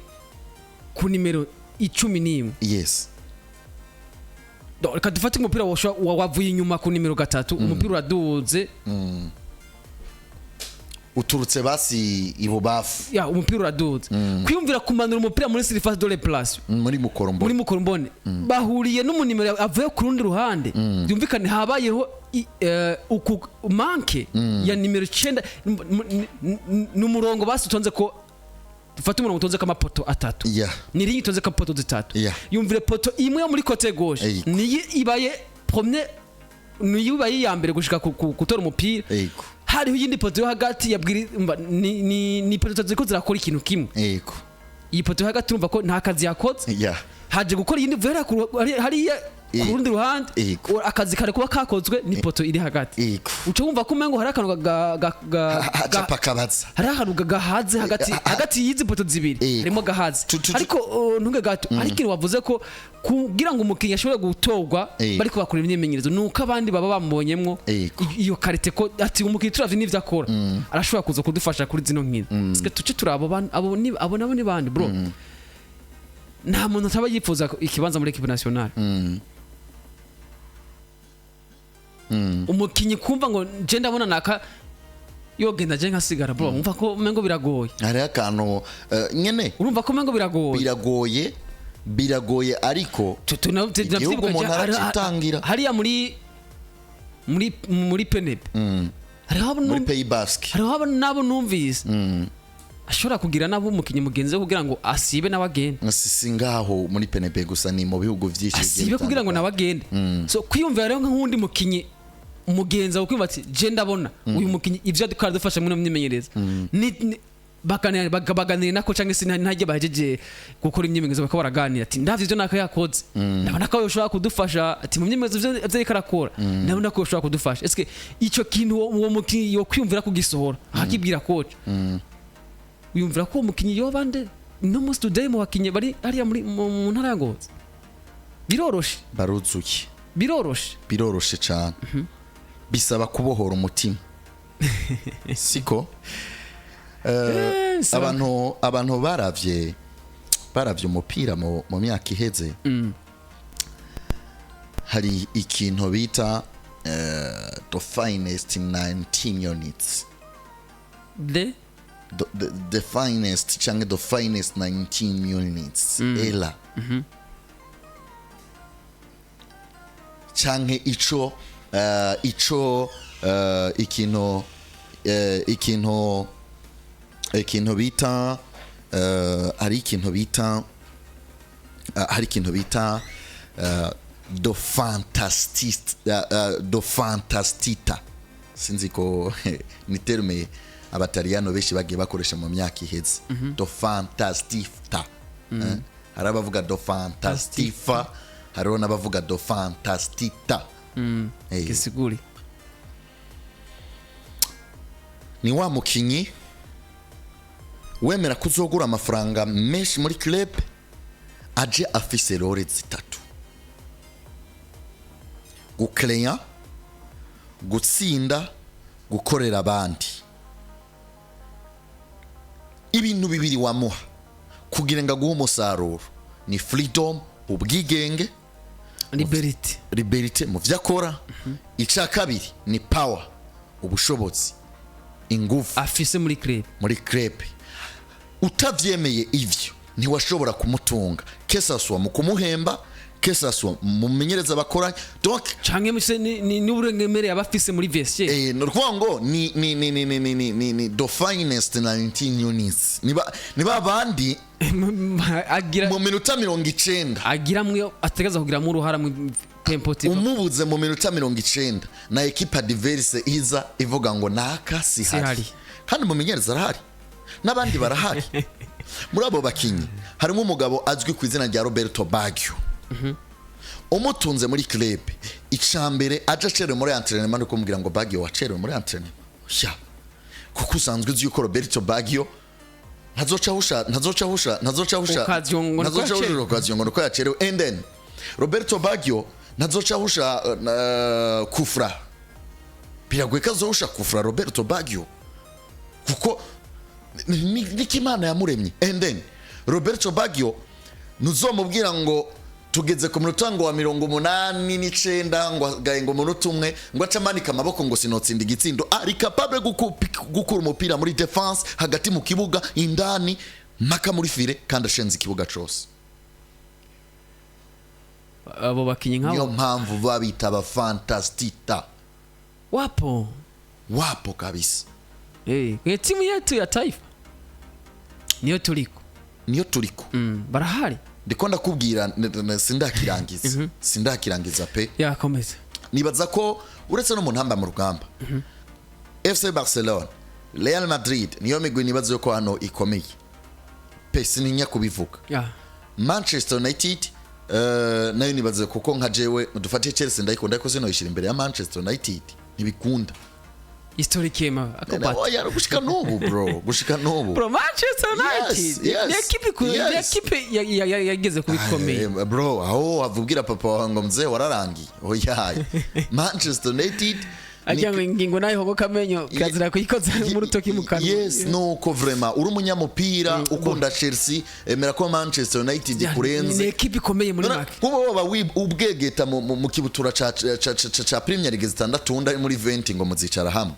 ku nimero 11 yes reka dufate umupira wavuye inyuma ku nimero 3 umupira uraduze uturutse basi ibubafu umupira uraduze kwiyumvira kumanura umupira muri surface de place muri Mukorumbone bahuriye n'umunimero avuye ku rundi ruhande byumvikane habayeho manke ya nimero 9 n'umurongo basutonze ko dufate umurongo utonze kama poto 3 ni ringi utonze kama poto 3 yumvire poto imwe yo muri côté gauche ni ibaye premier ni ibaye ya mbere gushika gutora umupira hariho yindi poto yo hagati yabwira ni poto ziko zirakora ikintu kimwe iyi poto yo hagati urumva ko nta kazi yakoze haje gukora yindi vuera hariya ku rundi ruhande akazi kare kuba kakozwe ni poto iri hagati uca wumva ko umengo hari akantu hari ahantu gahaze hagati y'izi poto zibiri harimo gahaze ariko ntunge gato ariko wavuze ko kugira ngo umukinnyi ashobore gutorwa bari kubakora imyimenyerezo nuko abandi baba bamubonyemwo iyo karite ko ati umukinnyi turavye n'ivyo akora arashobora kuza kudufasha kuri zino nkino sike tuce turabo abo nabo ni bandi bro nta muntu ataba yifuza ikibanza muri equipe nationale umukinyi kumva ngo je ndabona naka yogenda je nkasigara bro umva ko mengo biragoye hari akantu nyene urumva ko mengo biragoye ariko tunavyibuka hariya muri Penebe muri Pays Basque hariho nabo numvise ashobora kugira nabo umukinyi mugenzi kugira ngo asibe n'abagenda sisi ngaho muri Penebe gusa ni mu bihugu vyinshi asibe kugira ngo n'abagenda so kwiyumvira rero nk'undi mukinyi umugenza ukwimva ati je ndabona uyu mukinyi ivyo dukara dufasha muri myimenyerezo baganira nako canke sinajye bahejeje gukora imyimenyerezo bakaba baraganira ati ndavye ivyo naka yakoze ndabona ko yoshobora kudufasha ati mu myimenyerezo ivyo rikarakora ndabona ko yoshobora kudufasha eske ico kintu uwo mukinyi yo kwiyumvira kugisohora akibwira coach uyumvira ko umukinyi yobande no most today mu bakinyi bari hariya mu ntara ya Ngozi biroroshe baruzuki biroroshe cyane bisaba kubohora umutima siko abantu baravye umupira mu myaka iheze hari ikintu bita the finest 19 units the finest change the finest 19 units ela change ico ikintu bita hari ikintu bita do fantastita sinzi ko ni terme abataliyano benshi bagiye bakoresha mu myaka iheze. Do fantastifta hari abavuga do fantastifa, hariho n'abavuga do fantastita. Gisiguri ni wa mukinyi wemera kuzogura amafaranga menshi muri club aje afise role zitatu: guklenya, gutsinda, gukorera abandi. Ibintu bibiri wamuha kugira ngo aguhe umusaruro ni freedom, ubwigenge, liberty mu vyakora. Ica kabiri ni power, ubushobozi, ingufu afise muri club. Utavyemeye ivyo ntiwashobora kumutunga, kesaswa mu kumuhemba, kesaswa mu menyereza bakora. Donc canke mise ni uburengemere abafise muri vestiaire. No rwango ni the finest 19 units. Niba bandi agira mu minota 90 agira mwe ategeza kugira mu ruhara mu tempo tipo. Umubuze mu minota 90 na equipe adverse iza ivuga ngo naka si hari. Kandi mu menyereza arahari n'abandi barahari. Muri abo bakinyi harimo umugabo azwi ku izina rya Roberto Baggio. Umutunze muri club icambere aje acere muri entraînement no kumubwira ngo Baggio wacere muri entraînement. Kuko usanzwe uzi yuko Roberto Baggio ntazoca occasion ko yacerewe. And then Roberto Baggio ntazoca kufra. Biragwe kazosha kufra Roberto Baggio kuko nikimana yamuremye. And then Roberto Baggio nuzomubwira ngo tugeze ku mutango wa 89 ngo gaye ngo munota umwe ngo acamanika amaboko ngo sinotsinda igitsindo. Ari capable gukura umupira muri defense hagati mu kibuga indani maka muri file kandi ashenze ikibuga cyose. Abo bakinyi nkabo niyo mpamvu babita aba fantastita. Wapo kabisa. Kwenye timu yetu ya taifa niyo turiko barahari. Ndiko ndakubwira sindakirangiza pe. Komeza. Nibaza ko uretse no mu ntamba mu rugamba FC Barcelona, Real Madrid niyo migwi nibaza yo ko hano ikomeye pe sininya kubivuga. Manchester United nayo nibaza kuko nka jewe dufatiye Chelsea ndayikunda ko sino yishira imbere ya Manchester United ntibikunda. Historic game akopata. Oya gushika nubu bro. Manchester United ni equipe yageze kubikomeye. Bro aho avugira papa wango mzee wararangi. Oya Manchester United ajyango ingingo nayo hogo kamenyo kazira kuyikoza mu rutoki mu kanwa. Yes no ko vraiment uri umunyamupira ukunda Chelsea emera ko Manchester United kurenze. Ni equipe ikomeye muri make. Kuba baba ubwegeta mu kibutura cha Premier League zitandatu unda muri 20 ngo muzicara hamwe.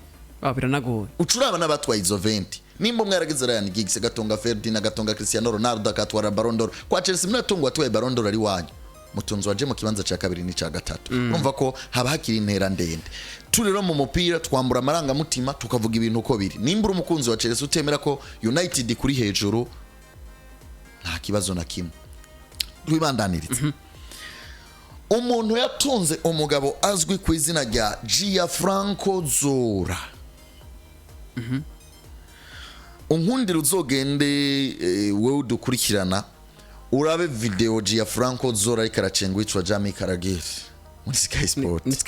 Biranagoye. Ucuraba n'abatwaye izo 20. Nimba mwaragize Ryan Giggs gatonga Ferdinand gatonga Cristiano Ronaldo akatwara Ballon d'Or. Kwa Chelsea mnatongo atwaye Ballon d'Or ari wanyu. Mutunzo waje mu kibanza ca kabiri ni ca gatatu. Urumva ko haba hakiri intera ndende. Turero mu mupira twambura amaranga mutima tukavuga ibintu uko biri. Nimba umukunzi wa Chelsea utemera ko United kuri hejuru nta kibazo na kimwe. Rwibandaniriza. Umuntu yatunze umugabo azwi ku izina rya Gianfranco Zola. Unkundira uzogende wewe dukurikirana urabe video Gianfranco Zola ikaracengo yitwa Jamie Carragher muri Sky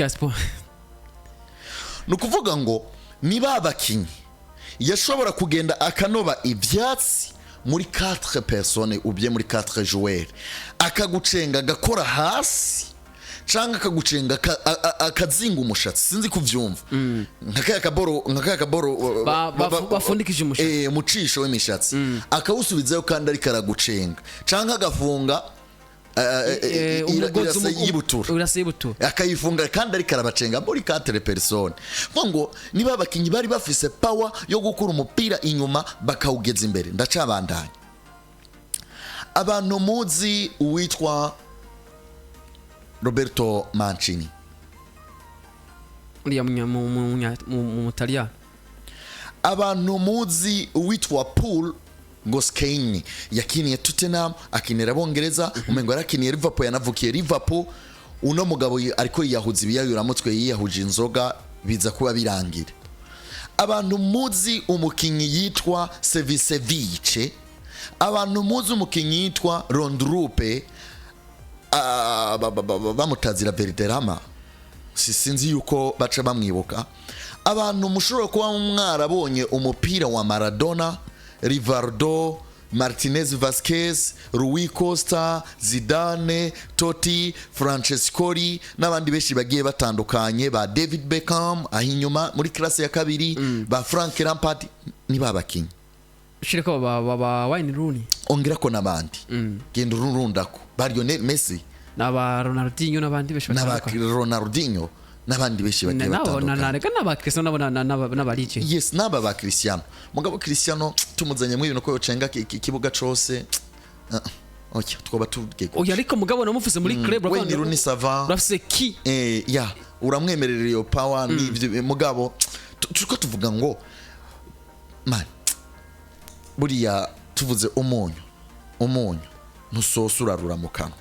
Sport. Nukuvuga ngo niba abakinyi yashobora kugenda akanoba ivyatsi muri 4 personnes ubye muri 4 joueurs akagucenga gakora hasi canga akagucenga akazinga umushatsi sinzi kuvyumva nkakaya kaboro bafundikije umushatsi mucisho w'imishatsi akawusubizayo kandi ari karagucenga canga agafunga urasibutura akayifunga kandi ari karabacenga muri 4 personnes. Ngo niba abakinyi bari bafise power yo gukura umupira inyuma bakawugeza imbere. Ndacabandanya abantu muzi uwitwa Roberto Mancini uriya mu Mutaliyano. Abantu muzi uwitwa Paul Goskeni yakiniye Tottenham akinira Bongereza umengo yarakiniye Liverpool yanavukiye Liverpool uno mugabo ariko yiyahuza ibiyayuramutwe yiyahuje inzoga biza kuba birangira. Abantu muzi umukinyi yitwa Sevicevice, abantu muzi umukinyi yitwa Rondrupe, bamutazira Verderama, sinzi yuko baca bamwibuka. Abantu mushobora kuba mwarabonye umupira wa Maradona, Rivaldo, Martinez Vasquez, Rui Costa, Zidane, Totti, Francescoli n'abandi benshi bagiye batandukanye, ba David Beckham ahinyuma muri classe ya kabiri, ba Frank Lampard ni babakinyi. Shiriko ba Wayne Rooney. Ongera ko nabandi. Genda urundako. Ba Lionel Messi, n'aba Ronaldinho n'abandi benshi batandukanye. N'aba Ronaldinho n'abandi benshi bagiye batandukanye. Reka n'aba Cristiano n'abarije. Yes, n'aba ba Cristiano. Mugabo Cristiano tumuzanye mu ibintu ko yocenga ikibuga cose. Okay, twoba tugege. Oya ariko mugabo namufise muri club rakandi. Wayne Rooney sava. Rafise ki? Ya, uramwemerera iyo power n'ivyo mugabo tuko tuvuga ngo man buriya tuvuze umunyu ntusosa urarura mu kanwa.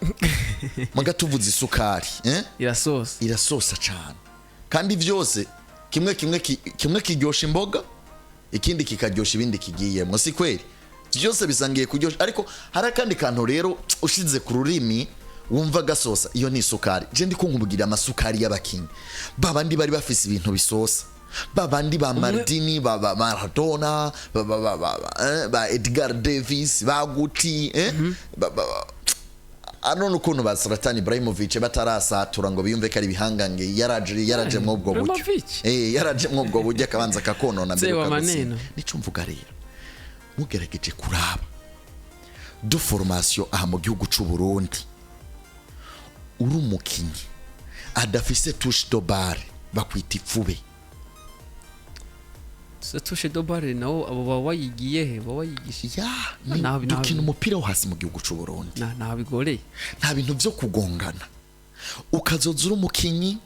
Muga tuvuze isukari irasosa cyane, kandi vyose kimwe kiryosha imboga, ikindi kikaryosha ibindi kigiyemo, si kweli? Vyose bisangiye kuryosha, ariko hari kandi kantu rero ushize ku rurimi wumva gasosa, iyo ni isukari. Je ndi kunkubugira amasukari y'abakinyi babandi bari bafise ibintu bisosa, babandi ba Maldini, ba Maradona, ba Edgar Davis, ba Guti, ano nukuntu ba Zlatan Ibrahimovic batarasatura ngo biyumve kari bihangange, yaraje mwobwo buryo, yaraje mwobwo buryo akabanza kakonona mbere kabutsinda. Nico mvuga rero, mugerageje kuraba du formation aha mu gihugu c'u Burundi, uri umukinyi adafise touche de balle bakwita ipfube. Touche de balle nawo abo bawayigiye he bawayigisha dukina umupira wo hasi mu gihugu c'u Burundi nta bigoreye, nta bintu vyo kugongana ukazozura umukinyi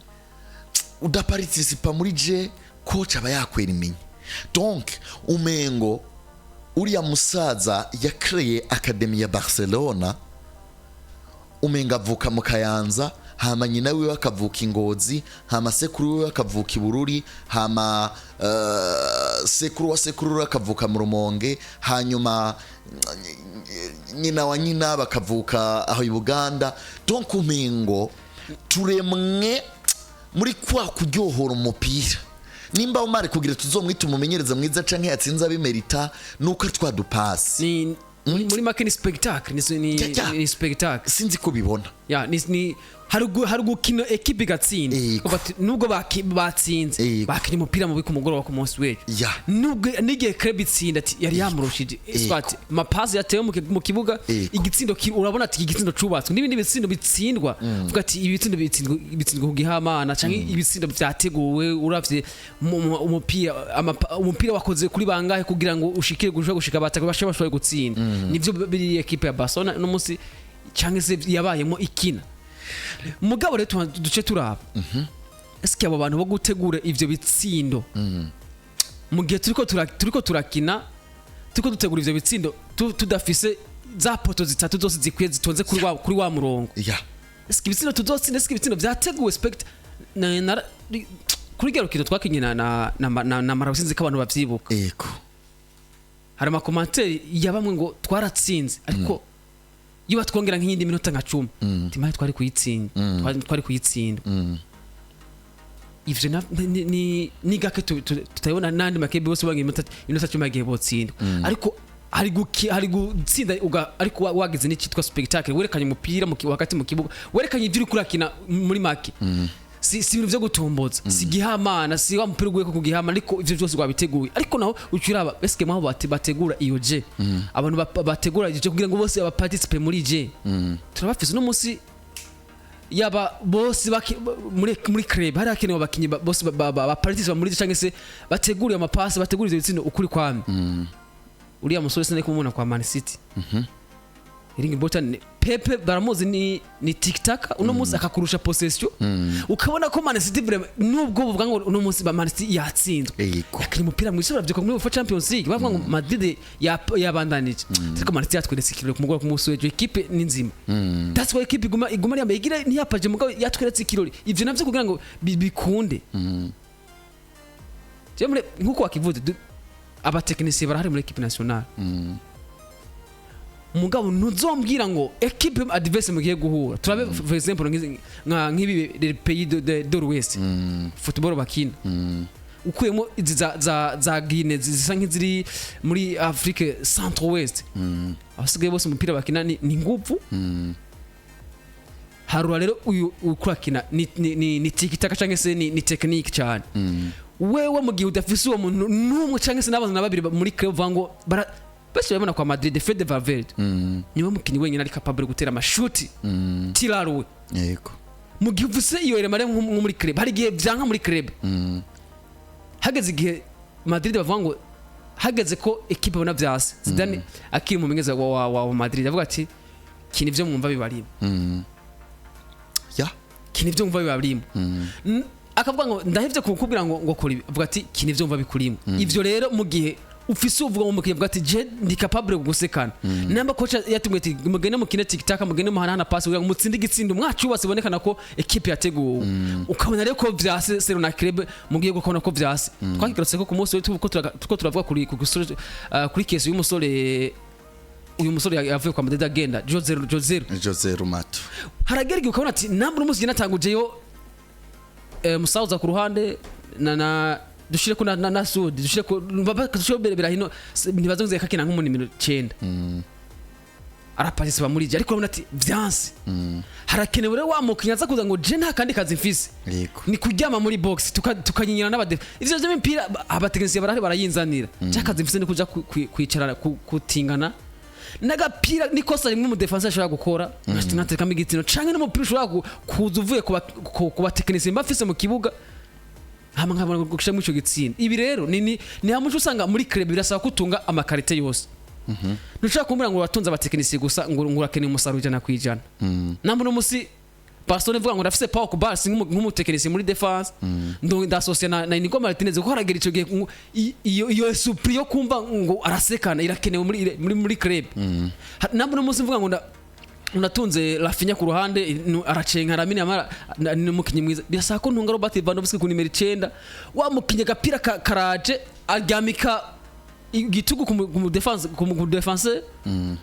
udaparticipa muri je coach aba yakwera iminyi. Donc umengo uriya musaza yakreye academy ya Barcelona, umenga avuka mu Kayanza, hama nyina wiwe akavuka Ingozi, hama sekuru wiwe akavuka Ibururi, hama sekuru akavuka mu Rumonge, hanyuma nyina wa nyina bakavuka aho i Buganda. Donc umengo turemwe muri kwa kuryohora umupira. Nimba umare kugira tuzomwita umumenyereza mwiza canke yatsinza bimerita nuko twadupasi muri make ni spectacle, ni spectacle. Sinzi ko bibona ni hari gukino ekipe gatsinda nubwo batsinze bakina umupira mu bikumugoroba ku munsi we, nubwo nige club itsinda ati yari yamurushije spot mapasi yatewe mu kibuga, igitsindo urabona ati igitsindo cubatswe, n'ibindi bitsindo bitsindwa vuga ati ibitsindo bitsindwa ku gihamana canke ibitsindo vyateguwe, uravye umupira wakoze kuri bangahe kugira ngo ushikire gushika bataka bashoboye gutsinda. Nivyo biri ekipe ya Barcelona no munsi canke se yabayemo ikina. Mugabo rero duce turaba eske abo bantu bo gutegura ivyo bitsindo mu gihe turiko turakina, turiko dutegura ivyo bitsindo tudafise za poto zitatu zose zikwiye zitonze kuri wa murongo, eske ibitsindo tuzotsinda, eske ibitsindo vyateguwe kuri gero kino twakinye na Marawi, sinzi ko abantu bavyibuka. Hari amakomantere yabamwe ngo twaratsinze ariko yiba twongera nk'iyindi minota nka 10 timaye twari kuyitsinda. Ivyo ni gake tutayibona nandi makebe bose bangi minota 10 agiye botsinda, ariko hari gutsinda ariko wagize n'icitwa spectacle, werekanye umupira wakati mu kibuga, werekanye ivyo uri kurakina muri make. Si ibintu vyo gutomboza, si gihamana, si wa mupira uguye ku gihamana, ariko ivyo byose gwabiteguye. Ariko naho uciraba eske mwaho bategura iyo je, abantu bategura je kugira ngo bose baparticipe muri je. Turabafise no munsi yaba bose muri club hari akenewe abakinyi bose baparticipe muri je, canke se bategura amapasi, bategura ivyo bitsindo ukuri kwami. Uriya musore sene kumubona kwa Man City. Erling Haaland Pepe baramuzi ni tic-tac uno munsi akakurusha possession ukabona ko Man City nubwo buvuga ngo uno munsi ba Man City yatsinzwe yakiri umupira mwisi bavyuka muri UEFA Champions League bavuga ngo Madrid yabandanije ariko Man City yatweretse ikirori ku mugoroba ku munsi w'ejo equipe ni nzima that's why equipe iguma yambaye igira ntiyapaje mugabo yatweretse ikirori ivyo navyo kugira ngo bikunde Jemre nkuko wakivuze abatekinisiye barahari muri equipe nationale mugabo ntuzombwira ngo equipe adverse mugiye guhura turabe for example nk'ibi les pays de l'Ouest football bakina ukuyemo za Guinea zisa nk'iziri muri Afrique Centre-Ouest abasigaye bose umupira bakina ni nguvu harura rero uyu ukwakina ni tiki-taka canke se ni technique cyane wewe mugihe udafise uwo muntu numwe canke se n'abantu nababiri muri club vango basi babona kwa Madrid Fede Valverde niwe mukinyi wenyine ari capable gutera amashuti tiraruwe yego mugihe uvuse iyo elemare nko muri club hari gihe byanka muri club hageze igihe Madrid bavuga ngo hageze ko equipe bona byase Zidane akiri mu mengeza wa Madrid avuga ati kini byo mwumva bibarimo ya kini byo mwumva bibarimo akavuga ngo ndahevye kukubwira ngo kuri avuga ati kini byo mwumva bikurimo ivyo rero mu gihe ufise uvuga mu mukiye ati je ndi capable gusekana namba coach yatumwe ati mugene mu kine tic-tac mugene mu hana pass kugira ngo mutsinde igitsindo mwacu bose bonekana ko equipe yateguwe ukabona rero ko vyase sero na club mugiye gukona ko vyase twakigarutse ko ku munsi tuko turavuga kuri case uyu musore yavuye kwa Madrid agenda Jose Romato haragerege ukabona ati namba umunsi yanatangujeyo musauza ku ruhande na dushire ko na Sudi dushire ko bashobora hino ntibazonze kakina nk'umuntu minute 9 araparisiba muri je ariko urabona ati vyanse harakenewe rero wamukinya za kuza ngo je nta kandi kazi mfise ni kuryama muri box tukanyinyira n'abade ivyo byo impira abatekinisiye barahari barayinzanira cyakazi mfise ni kuja kwicara kutingana nagapira nikosa rimwe mu defense ashobora gukora nateka migitino canke n'umupira ushobora kuza uvuye ku batekinisiye mbafise mu kibuga hama nkabona gukisha mwico gitsinda ibi rero ni hamuco usanga muri club birasaba kutunga amakarite yose ntushaka kumbura ngo watunza abatekinisiye gusa ngo urakene umusaruro ujana kwijana namwe no musi Barcelona vuga ngo rafise Pau Kubasi nk'umutekinisiye muri defense ndo ndasosia na Inigo Martinez ko haragera ico gihe iyo supri yo kumva ngo arasekana irakenewe muri club namwe no musi vuga ngo unatunze Rafinha ku ruhande aracenga Lamine Yamal n'umukinyi mwiza birasaba ko ntunga Robert Lewandowski ku nimero 9 wa mukinyi gapira karaje aryamika igitugu ku defense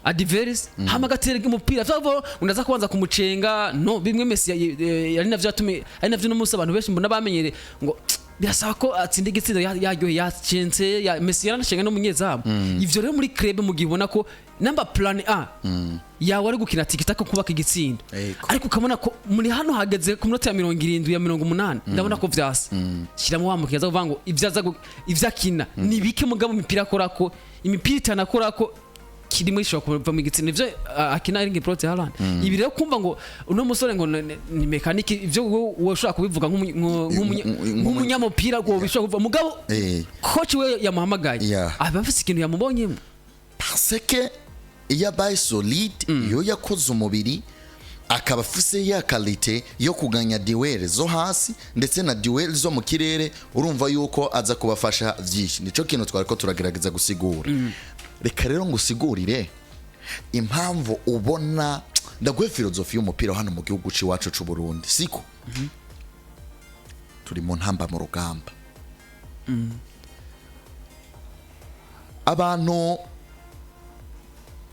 adverse hama gatera umupira vyavo unaza kubanza kumucenga no bimwe Messi yari navyo atume ari navyo no musa abantu benshi mbona bamenyere ngo birasaba ko atsinde igitsindo yaryohe yacense ya Messi yaranashenga no munyezamu ivyo rero muri club mugibona ko number plan A yawe ari gukina tic-tac kubaka igitsindo ariko ukabona ko muri hano hageze ku minota ya 70 ya 80 ndabona ko vyase shiramo wamukiza kuvuga ngo ivyakina ni bike mugabo imipira akora ko imipira itanakora ko kiri muri shoko kuva mu gitsindo ivyo akina Erling Haaland ibi rero kumva ngo uno musore ngo ni mekaniki ivyo wowe ushaka kubivuga nk'umunyamupira ngo bishaka kuva mugabo coach we yamuhamagaye abafise ikintu yamubonyemo parce que yabaye solide yo yakoze umubiri akaba afise ya qualité yo kuganya duel zo hasi ndetse na duel zo mu kirere urumva yuko aza kubafasha vyinshi nico kintu twariko turagerageza gusigura reka rero ngo usigurire impamvu ubona ndaguhe filozofi y'umupira hano mu gihugu ciwacu c'u Burundi siko turi mu ntamba mu rugamba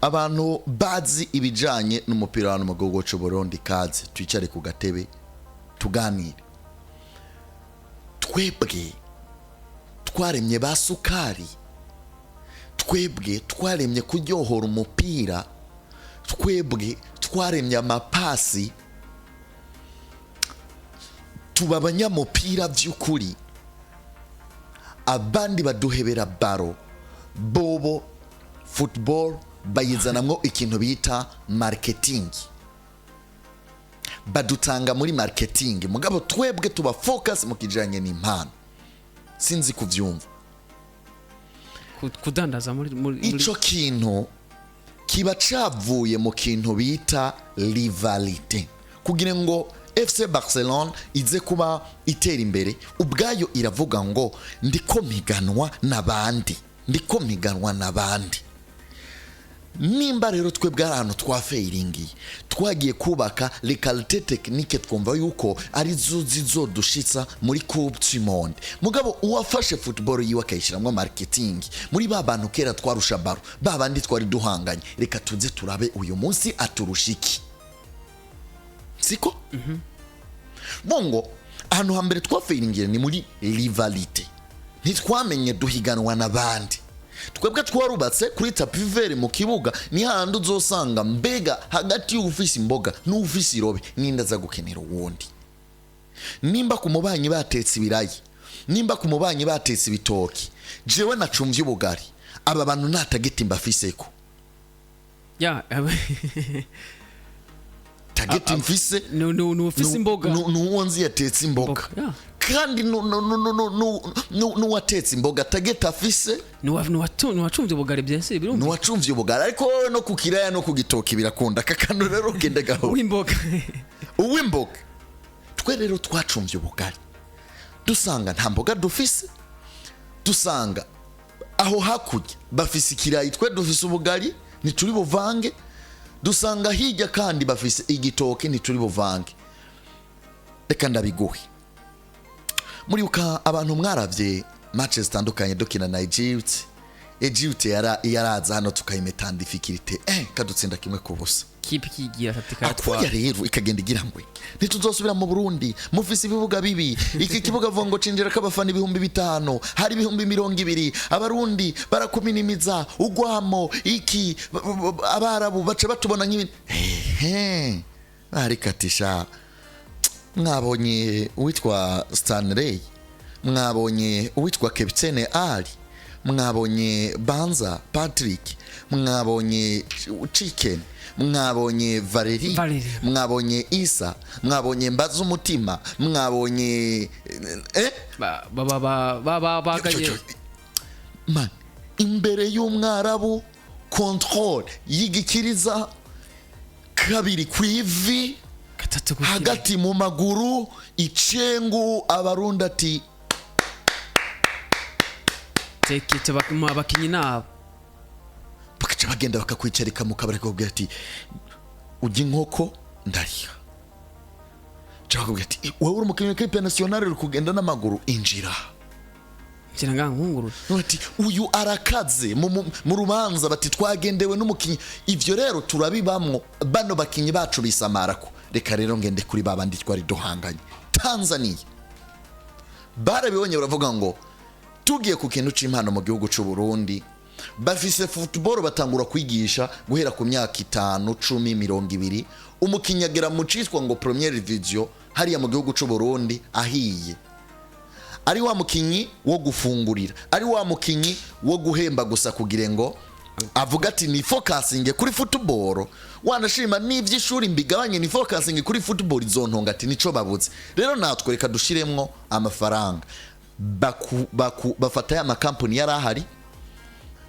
abantu bazi ibijanye n'umupira hano mu gihugu c'u Burundi kaze twicare ku gatebe tuganire twebwe twaremye basukari twebwe twaremye kuryohora umupira twebwe twaremye amapasi tuba abanyamupira by'ukuri abandi baduhebera baro bobo football bayizanamwo ikintu bita marketing badutanga muri marketing mugabo twebwe tuba focus mu kijanye n'impano sinzi kuvyumva kudandaza muri ico kintu kiba cavuye mu kintu bita rivalite kugira ngo FC Barcelona ize kuba itera imbere ubwayo iravuga ngo ndiko miganwa n'abandi nimba rero twebwe ahantu twafeiringiye twagiye kubaka lekalite technique twumva yuko ari zo zizodushitsa muri Coupe du Monde mugabo uwafashe football yiwe akayishiramwe marketing muri bantu kera twarusha baro babandi twari duhanganye reka tuze turabe uyu munsi aturushiki siko bongo ahantu hambere twafeiringiye ni muri rivalite ntitwamenye duhiganwa n'abandi twebwe twarubatse kuri tapi vere mu kibuga ni handi uzosanga mbega hagati y'ufisi imboga n'ufisi irobe ninda za gukenera uwundi nimba ku mubanyi batetse ibirayi nimba ku mubanyi batetse ibitoki jewe nacumvye ubugari aba bantu natageti mbafiseko tageti mfise n'ufisi imboga n'uwonzi yatetse imboga kandi n'uwatetse imboga tageti afise n'uwacumvye ubugari byense birumva n'uwacumvye ubugari ariko no kukiraya no kugitoki birakunda kakano rero gende gaho uwimboga twe rero twacumvye ubugari dusanga nta mboga dufise dusanga aho hakurya bafise ikirayi twe dufise ubugari ntituri buvange dusanga hirya kandi bafise igitoki ntituri buvange reka ndabiguhe muri uka abantu mwaravye matches zitandukanye dukina na Egypt yaraza hano tukayimeta difficulty kadutsinda kimwe ku busa kipi kigira tatika atwa rero ikagenda igira ngwe ntituzosubira mu Burundi mufise ibibuga bibi iki kibuga vongo cinjira kabafana 5,000 hari 20,000 abarundi barakuminimiza ugwamo iki abarabu bace batubona nk'ibintu arikatisha mwabonye uwitwa Stanley mwabonye uwitwa Captain Ali mwabonye Banza Patrick mwabonye Chicken mwabonye Valerie mwabonye Isa mwabonye Mbaza umutima mwabonye bagaye man imbere y'umwarabu control yigikiriza kabiri kwivi hagati mu maguru icengu abarundi ati tekete abakinyi nabo bakaca bagenda bakakwicarika mu kabari kubwira ati ujye inkoko ndariha cyakubwira ati wowe uri umukinnyi w'ikipe nationale uri kugenda n'amaguru injira kiranga nkunguru ati uyu arakaze mu rubanza bati twagendewe n'umukinnyi ivyo rero turabibamwo bano bakinyi bacu bisamarako reka rero ngende kuri babandi twari duhanganye Tanzania barabibonye baravuga ngo tugiye ku kintu c'impano mu gihugu c'u Burundi bafise football batangura kwigisha guhera ku myaka 5 10 20 umukinyi agera mu citwa ngo première division hariya mu gihugu c'u Burundi ahiye ari wa mukinyi wo gufungurira ari wa mukinyi wo guhemba gusa kugira ngo avuga ati ni focusing kuri football wanashima n'ivy'ishuri mbigabanye ni focusing kuri football izontonga ati nico babuze rero natwe reka dushiremwo amafaranga bafata ya makampani yarahari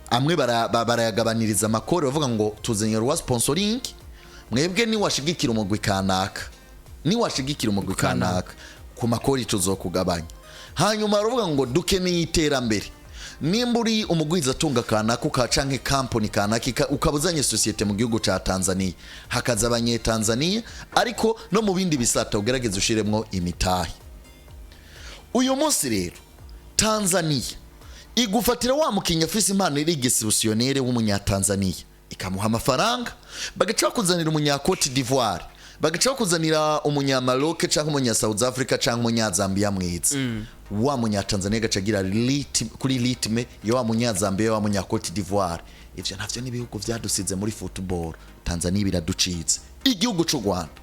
amwe barayagabaniriza amakore bavuga ngo tuzenye rwa sponsoring mwebwe ni washigikira umugwi kanaka ku makori tuzokugabanya hanyuma baravuga ngo dukeneye iterambere nimba uri umugwiza atunga kanaka ukacanke company kanaka ukabuzanye societe mu gihugu ca Tanzania hakaza abanye Tanzania ariko no mu bindi bisata ugerageza ushiremwo imitahi uyu munsi rero Tanzania igufatira wa mukinya afise impano irigisibusiyonere w'umunyatanzania ikamuha amafaranga bagaca kuzanira umunya-Cote d'Ivoire bagaca kuzanira umunya-Maroc canke umunya-South Africa canke umunya-Zambia mwiza wa munya-Tanzania gacagira kuri ritme yo wa munya-Zambia wa munya-Cote d'Ivoire ivyo ntavyo n'ibihugu vyadusize muri football Tanzania biraducize igihugu c'u Rwanda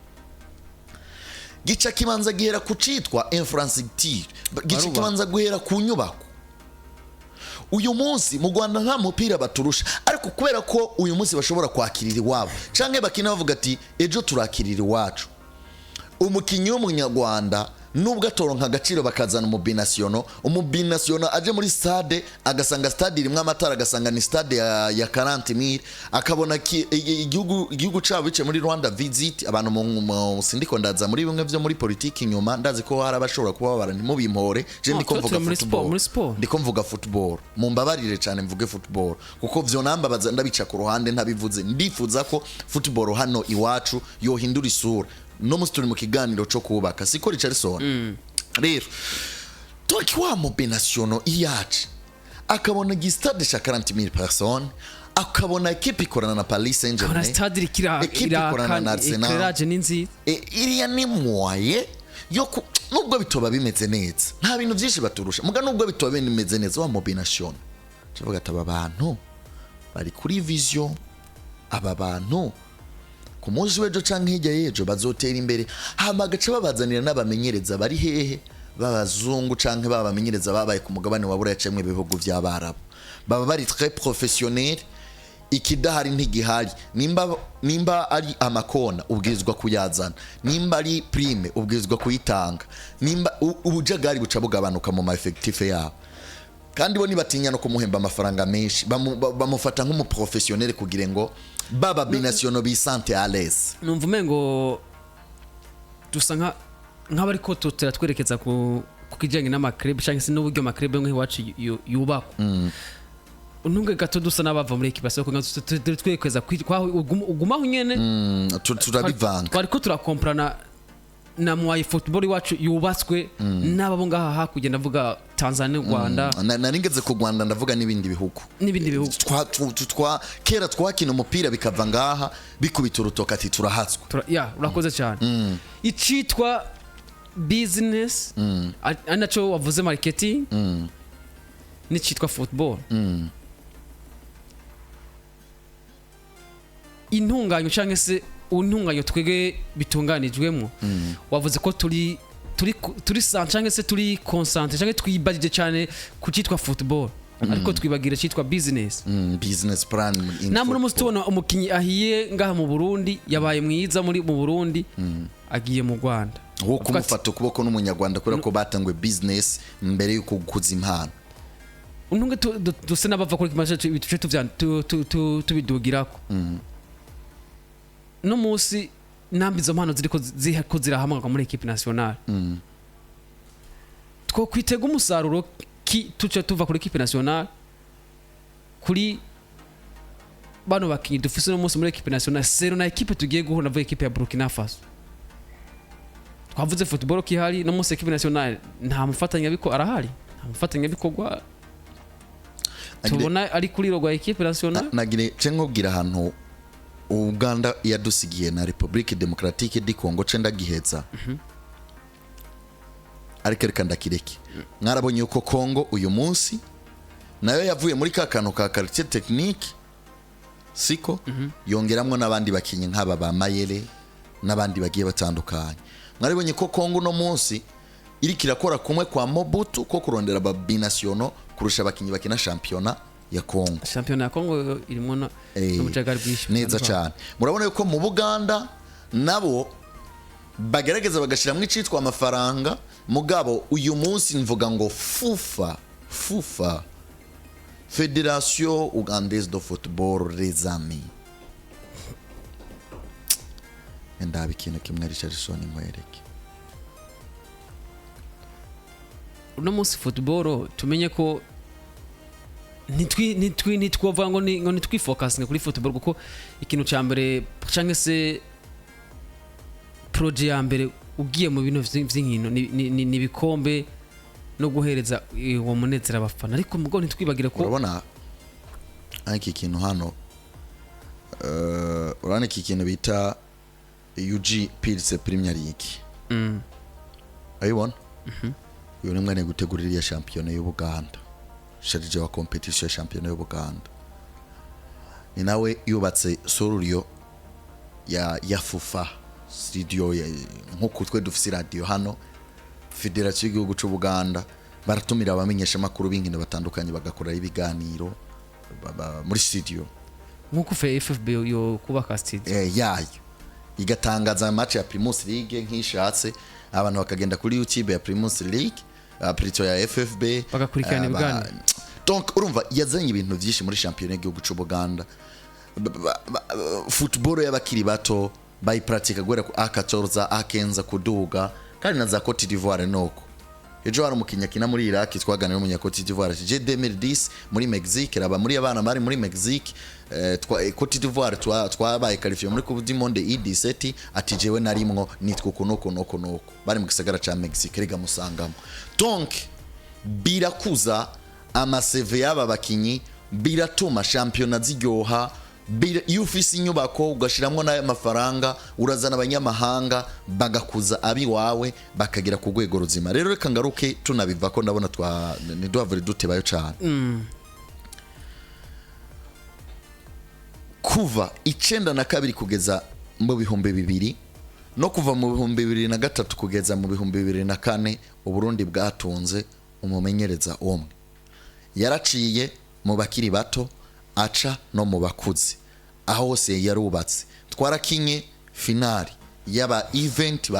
gica kibanza gihera kucitwa infrastructure gica kibanza guhera ku nyubako uyu munsi mu Rwanda nta mupira baturusha ariko kubera ko uyu munsi bashobora kwakirira iwabo canke bakina bavuga ati ejo turakirira iwacu umukinyi w'umunyarwanda nubwo atoronka agaciro bakazana umubinasiono aje muri stade agasanga stade irimwe amatara agasanga ni stade ya 40,000 akabona igihugu cabo bice muri Rwanda visit abantu mu sindiko ndaza muri bimwe byo muri politiki nyuma ndazi ko hari abashobora kuba babara ntimubimpore je ndiko mvuga football ndiko mvuga football mumbabarire cyane mvuge football kuko vyo nambabaza ndabica ku ruhande ntabivuze ndifuza ko football hano iwacu yohindura isura no musturi mu kiganiro cyo kubaka siko Richardson rero tokiwa mobinasiono iyaje akabona gistade cha 40,000 personnes akabona equipe ikorana na Paris Saint-Germain kana stade equipe ikorana na Arsenal iriya ni moye yo nubwo bitoba bimeze neza nta bintu byinshi baturusha muga nubwo bitoba bimeze neza wa mobinasiono cyavuga aba bantu bari kuri vision aba bantu ku munsi w'ejo canke hirya y'ejo bazotera imbere hama gace babazanira n'abamenyereza bari hehe babazungu canke babamenyereza babaye ku mugabane wa buraya cemwe bihugu by'abarabu baba bari très professionnel ikidahari ntigihari nimba ari amakona ubwirizwa kuyazana nimba ari prime ubwirizwa kuyitanga nimba ubujagari buca bugabanuka mu effective yabo kandi bo nibatinya no kumuhemba amafaranga menshi bamufata nk'umu professionnel kugira ngo baba binasiono bi sante à l'aise numva umengo dusa nk'abari ko tutera twerekeza ku kijyanye n'amakrebe cyangwa se n'uburyo amakrebe nk'iwacu yubakwa untunge gato dusa n'abava muri ekipa soko twerekeza ugumaho nyene turabivanga twari ko turakomprana na mwayi football wacu yubatswe n'ababo ngaha hakugenda vuga Tanzania Rwanda naringeze ku Rwanda ndavuga n'ibindi bihugu kera twakina umupira bikava ngaha bikubita urutoka ati turahatswe urakoze cyane icitwa business anacho wavuze marketing n'icitwa football intunganyo cyangwa se untunganyo twege bitunganijwemo wavuze ko turi cyangwa se turi concentré cyangwa twibagije cyane ku cyitwa football ariko twibagira cyitwa business plan namwe muzi tubona umukinyi ahiye ngaha mu Burundi yabaye mwiza mu Burundi agiye mu Rwanda wo kumufata ukuboko n'umunyarwanda kubera ko batangwe business mbere yuko gukuza impano untunge duse n'abava kuri kimaje tubidugirako no musi nambizo mpano ziriko zirahamwa muri equipe nationale two kwitega umusaruro tuce tuva kuri equipe nationale kuri bano bakinyi dufise no musi muri equipe nationale sero na equipe tugiye guhura na equipe ya Burkina Faso twavuze football kihari no musi equipe nationale nta mufatanya biko arahari nta mufatanya bikogwa tubona ari kuri rogwa equipe nationale nagire cenkogira ahantu Uganda yadusigiye na Republique Democratique du Congo cenda giheza ariko reka ndakireke mwarabonye uko Congo uyu munsi nayo yavuye muri kakano ka quartier technique siko yongeramwe n'abandi bakinyi nk'aba ba Mayele n'abandi bagiye batandukanye mwarabonye ko Congo no munsi iri kirakora kumwe kwa Mobutu ko kurondera ba binasiono kurusha abakinyi bakina championnat ya Congo championnat ya Congo irimo no mujagari bwishyu neza cyane murabona yuko mu Buganda nabo bagerageza bagashira mu icitwa amafaranga mugabo uyu munsi mvuga ngo FUFA Fédération Ougandaise de Football les amis ndabikintu kimwe Richardson mwereke uno munsi football tumenye ko nitwavuga ngo nitwifokasinga kuri football kuko ikintu cya mbere cyangwa se projet ya mbere ugiye mu bintu vy'inkino ni bikombe no guhereza uwo munezero abafana ariko mugo nitwibagira ko urabona iki kintu hano urabona iki kintu bita UG Pilse Premier League ayibona uyu nimwe ne gutegurira ya champion y'Ubuganda sharije wa competition ya champion y'Ubuganda ni nawe yubatse Sorurio ya FUFA studio nkuko twe dufise radio hano Federation y'igihugu cy'u Buganda baratumira abamenyesha makuru b'inkino batandukanye bagakora ibiganiro muri studio nkuko FFB yo kubaka studio yayo igatangaza match ya Primus League nk'ishatse abantu bakagenda kuri YouTube ya Primus League Prito ya FFB bagakurikirana ibigani. Donc urumva yazanye ibintu byinshi muri championnat y'igihugu cy'u Buganda. Football y'abakiri bato bayipratika gwera ku A14 A15 kuduga kandi na za Cote d'Ivoire noko. Ejo hari umukinya kina muri Iraq twaganira n'umunya Cote d'Ivoire je 2010 muri Mexique raba muri abana bari muri Mexique Cote d'Ivoire twabaye qualifié muri Coupe du Monde E17 ati jewe narimwo nitwa kuno bari mu gisagara ca Mexique rega musangamo. Donc birakuza amaseve y'aba bakinyi biratuma championnat ziryoha iyo ufise inyubako ugashiramwo nayo mafaranga urazana abanyamahanga bagakuza abi wawe bakagira ku rwego ruzima. Rero reka ngaruke tunabiva ko ndabona ntiduhavure dutebayo cyane. Kuva 92 kugeza mu bihumbi 2000 no kuva mu bihumbi 2003 kugeza mu bihumbi 2004 Uburundi bwatunze umumenyereza umwe yaraciye mu bakiri bato aca no mu bakuzi aho hose yarubatse. Twarakinye finali yaba event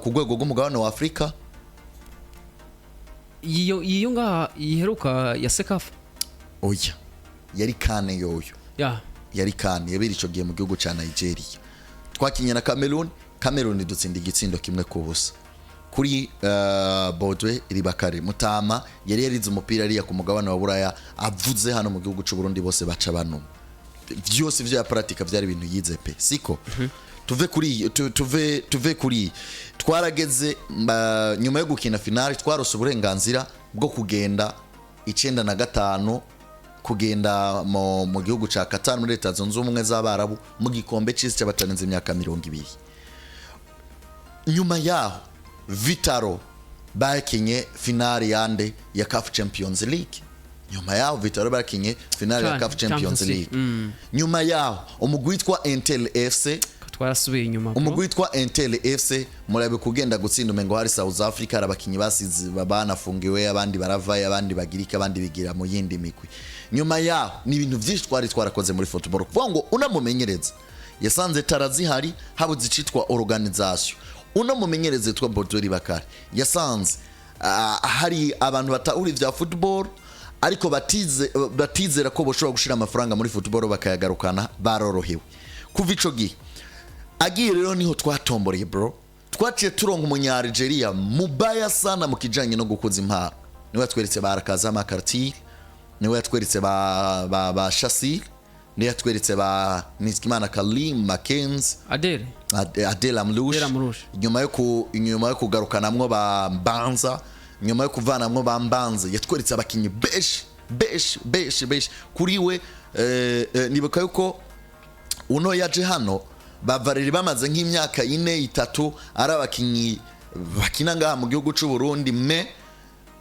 ku rwego rw'umugabane wa Afrika. Iyo nga iheruka ya Sekafa oya yari kane yoyo yari kane yabiri ico gihe mu gihugu ca Nigeria. Twakinye na Cameroon dutsinda igitsindo kimwe ku busa kuri Bodwe Ribakare Mutama yari yarize umupira ariya ku mugabane wa Buraya avuze hano mu gihugu cy'u Burundi bose baca bano byose vya pratika byari ibintu yize pe siko. tuve kuri twarageze nyuma yo gukina finali twarose uburenganzira bwo kugenda 95 kugenda mu gihugu ca Qatar muri Leta Zunze Ubumwe z'Abarabu mu gikombe c'isi cy'abatarenze imyaka 20. Nyuma yaho Vitaro bakinye finali yande ya CAF Champions League. Nyuma yaho Vitaro bakinye finali ya CAF Champions League. Nyuma yaho umugwi witwa Intel FC twarasubiye inyuma. Umugwi witwa Intel FC murabe kugenda gutsinda umengo hari South Africa arabakinyi basize babanafungiwe abandi baravaye abandi bagirika abandi bigira mu yindi migwi. Nyuma yaho ni ibintu byinshi twarakoze muri football kuvuga ngo unamumenyereza yasanze tarazihari habuze icitwa organisation. Unamumenyereze twa Bodori Bakari yasanze hari abantu batahuri vya football ariko batizera ko boshobora gushira amafaranga muri football bakayagarukana barorohewe. Kuva ico gihe agiye rero niho twatomboreye bro. Twaciye turonka umunya Algeria mubaya sana mu kijanye no gukuza impara. Niwe yatweretse barakaza makartir, niwe yatweretse ba Shassir, niwe yatweretse ba Niskimana Kalim Mackenzie Adela Mlush. Nyuma yo kugarukanamwo ba Mbanza, nyuma yo kuvanamwo ba Mbanza yatweretse abakinyi besh kuri we. Nibuka yuko uno yaje hano bavariri bamaze nk'imyaka 4-3 ari abakinyi bakina ngaha mu gihugu cy'u Burundi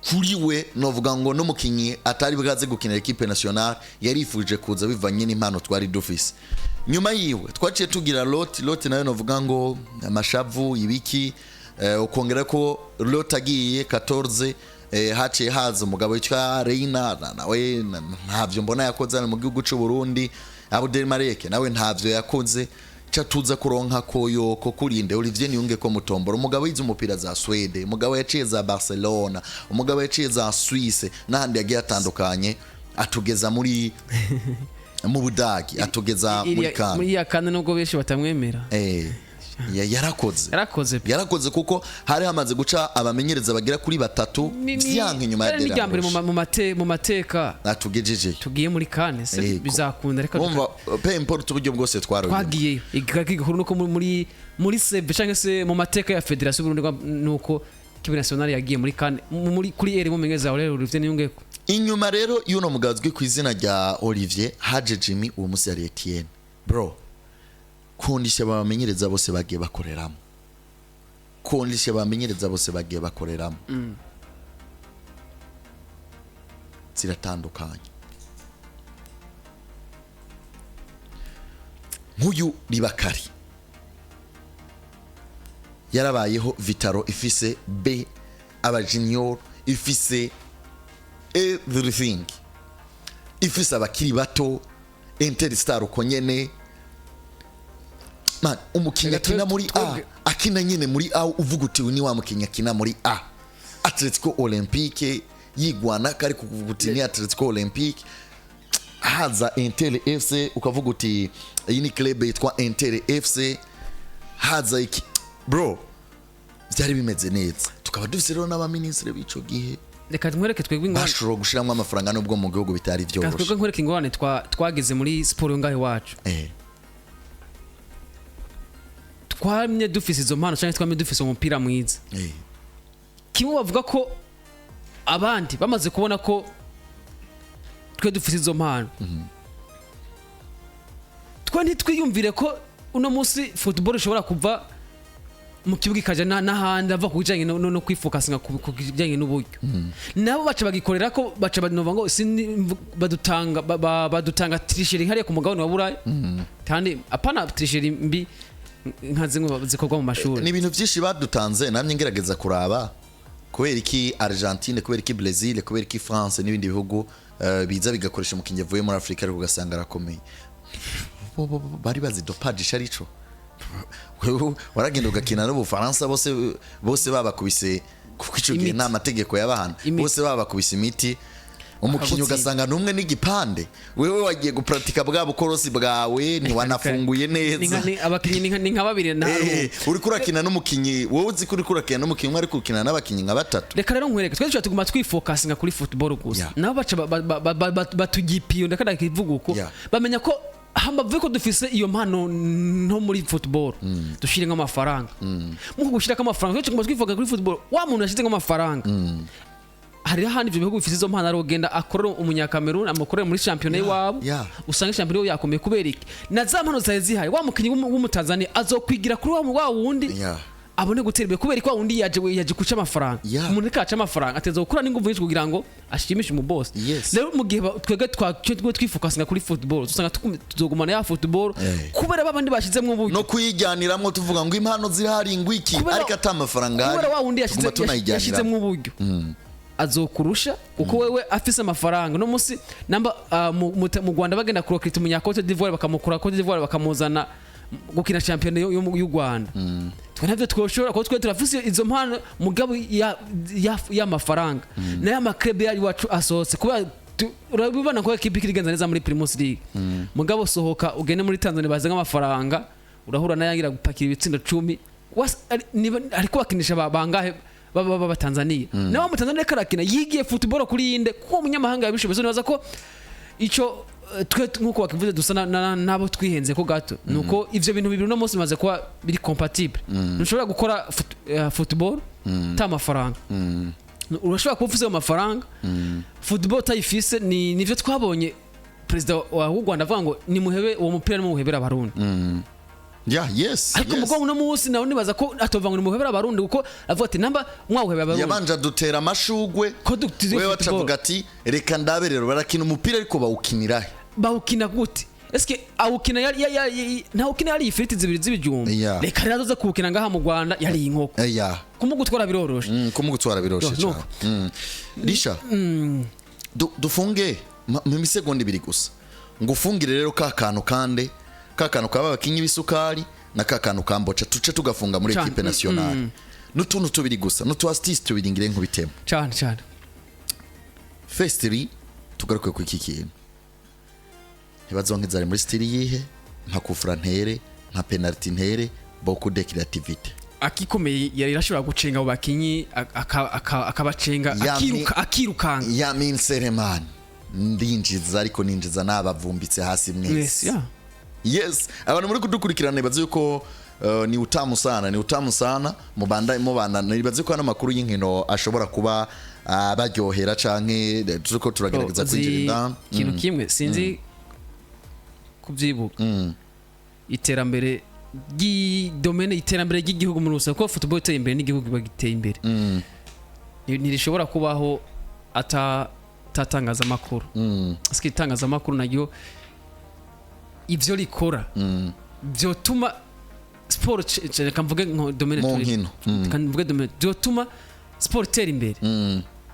kuri we novuga ngo no mukinyi atari bwaze gukina equipe nationale yarifuje kuza bivanye n'impano twari dufise. Nyuma yiwe twaciye tugira lot nayo novuga ngo amashavu ibiki ukongera ko lot agiye 14 haciye haza umugabo witwa Reina nawe ntavyo mbona yakoze mu gihugu cy'u Burundi. Abdel Mareke nawe ntavyo yakoze chatuza kuronka koyo ko kurinde Olivier Niyunge ko mutombora umugabo yize umupira za Swede, umugabo yaciye za Barcelona, umugabo yaciye za Suisse n'ahandi yagiye atandukanye atugeza muri mu Budagi atugeza muri Kana muri ya Kana nubwo benshi batamwemera. Yarakoze kuko hari hamaze guca abamenyereza bagira kuri 3 byanke nyuma ya Dela mu mateka atugejeje tugiye muri Kane se bizakunda reka pe import uburyo bwose twagiye igakigakuru nuko muri sebe cyangwa se mu mateka ya Federation Burundi nuko kibe national yagiye muri Kane muri kuri eri mumenyereza rero Olivier Niyunge. Inyuma rero yuno mugazwe ku izina rya Olivier haje Jimmy uwo musi yari Etienne bro. Kondisha bamenyereza bose bagiye bakoreramo. Ziratandukanye. Nk'uyu Ribakari yarabayeho Vitaro ifise B aba junior ifise everything, ifise abakiri bato Interstar uko nyene man umukinya akina muri A akina nyene muri A uvuga uti ni wa mukinya akina muri A Atletico Olympique yigwana kari kuvuga uti ni Atletico Olympique haza Inter FC ukavuga uti iyi ni club yitwa Inter FC haza iki bro byari bimeze neza tukaba dufise rero n'abaministre b'ico gihe reka tumwereke twebwe ingorane bashobora gushiramwe amafaranga n'ubwo mu gihugu bitari byoroshe twebwe nkwereke ingorane twageze muri sport ngahe wacu twamye dufise izo mpano cyangwa twamye dufise umupira mwiza kimwe bavuga ko abandi bamaze kubona ko twe dufise izo mpano twe ntitwiyumvire ko uno munsi football ishobora kuva mu kibuga ikaja n'ahandi ava kujanye no kwifokasinga ku bijanye n'uburyo nabo baca bagikorera ko baca banova ngo badutanga tricherie hariya ku mugabane wa Burayi kandi apana tricherie mbi nkaze ngo zikorwa mu mashuri ni ibintu byinshi badutanze namye ngerageza kuraba kubera iki Argentine kubera iki Brazil kubera iki France n'ibindi bihugu biza bigakoresha mu kinyavuye muri Afrika ariko ugasanga arakomeye bari bazi dopage sharico waragenda ugakina n'Ubufaransa bose babakubise kuko ico gihe nta mategeko yabahana bose babakubise imiti umukinyi ugasanga numwe n'igipande wewe wagiye gupratika bwa bukorosi bwawe ni wanafunguye neza abakinyi ni nka babiri na uri kurakina n'umukinyi wowe uzi kuri kurakina n'umukinyi ari kukina n'abakinyi nka batatu reka rero nkwereke twe tuguma twifokasinga kuri football gusa nabo baca batugipiyo ndakada kivuga uko bamenya ko hambavuye ko dufise iyo mpano no muri football dushire nk'amafaranga mu gushira k'amafaranga cyo twifoka kuri football wa muntu yashize nk'amafaranga hari handi ibyo bihugu bifite izo mpano arogenda akorera umunyakamerun amukorera muri championnat wabo usanga championnat yakomeye kubera iki na za mpano zaje zihaye wa mukinyi w'umutanzania azokwigira kuri wa wundi abone guterbe kubera ko wundi yaje kuca amafaranga umuntu kaca amafaranga ateza gukora n'inguvu nyinshi kugira ngo ashimishe mu boss rero mu gihe twebwe twifokasinga kuri football usanga tuzogumana ya football kubera babandi bashizemo ubuye no kuyijyaniramo tuvuga ngo impano zihari ngwiki ariko atamafaranga kubera wa wundi yashizemo uburyo azokurusha uko wewe afise amafaranga no musi namba mu Rwanda bagenda kurokita umunyakote d'Ivoire bakamukura Cote d'Ivoire bakamuzana gukina championnat y'u Rwanda twanavyo twoshora ko twe turafise izo mpano mugabo ya mafaranga na ya makrebe yari wacu asose kuba urabibona ko equipe irigenza neza muri Primus League mugabo sohoka ugene muri Tanzania bazanga amafaranga urahura nayangira gupakira ibitsindo 10 ariko bakinisha bangahe baba Tanzania nawo mu Tanzania karakina yigiye football kuri yinde ko umunyamahanga yabishoboye naza ko ico twe nkuko bakivuze dusa nabo twihenze ko gato nuko ivyo bintu bibiri no munsi maze kuba biri compatible ntushobora gukora football ta mafaranga urashobora kuvuza amafaranga football tayifise nivyo twabonye president wa Rwanda avuga ngo ni muhebe uwo mupira ni muhebera abarundi yes ariko mugongo no munsi nawo nibaza ko atovanga ni muhebera abarundi uko avuga ati namba mwawuhebera abarundi yabanje dutera amashugwe wewe wacavuga ati reka ndabe rero barakina umupira ariko bawukinira bawukina gute eske awukina nta ukina yari ifiriti zibiri z'ibijumba reka rero azoza kuwukina ngaha mu Rwanda yari inkoko kumugutwara biroroshe kumugutwara biroroshe cyane Risha dufunge mu misegonda ibiri gusa ngufungire rero kakantu kande kakantu kaba abakinyi bisukari na kakantu kamboca tuce tugafunga muri equipe nationale n'utuntu tubiri gusa n'utu artiste tubiri ngire nkubitemo cyane festiri tugaruke ku iki kintu ntibazonke zari muri stili yihe nka kufra ntere nka penalty ntere beaucoup de creativité akikomeye yari rashobora gucenga abo bakinyi akabacenga akirukanga ya min Sereman ndinjiza ariko ninjiza nabavumbitse hasi mwese yes abantu muri kudukurikirana bazi yuko ni utamu sana mubanda nibaze ko n'amakuru y'inkino ashobora kuba baryohera canke tuko turagerageza kwinjira kintu kimwe sinzi kubyibuka iterambere domaine iterambere ry'igihugu muri rusange ko football iteye imbere n'igihugu bagiteye imbere ntirishobora kubaho atatangaza makuru itangaza makuru nayo ivyo rikora vyotuma sport kamvuge nko domaine turi kamvuge domaine vyotuma sport itera imbere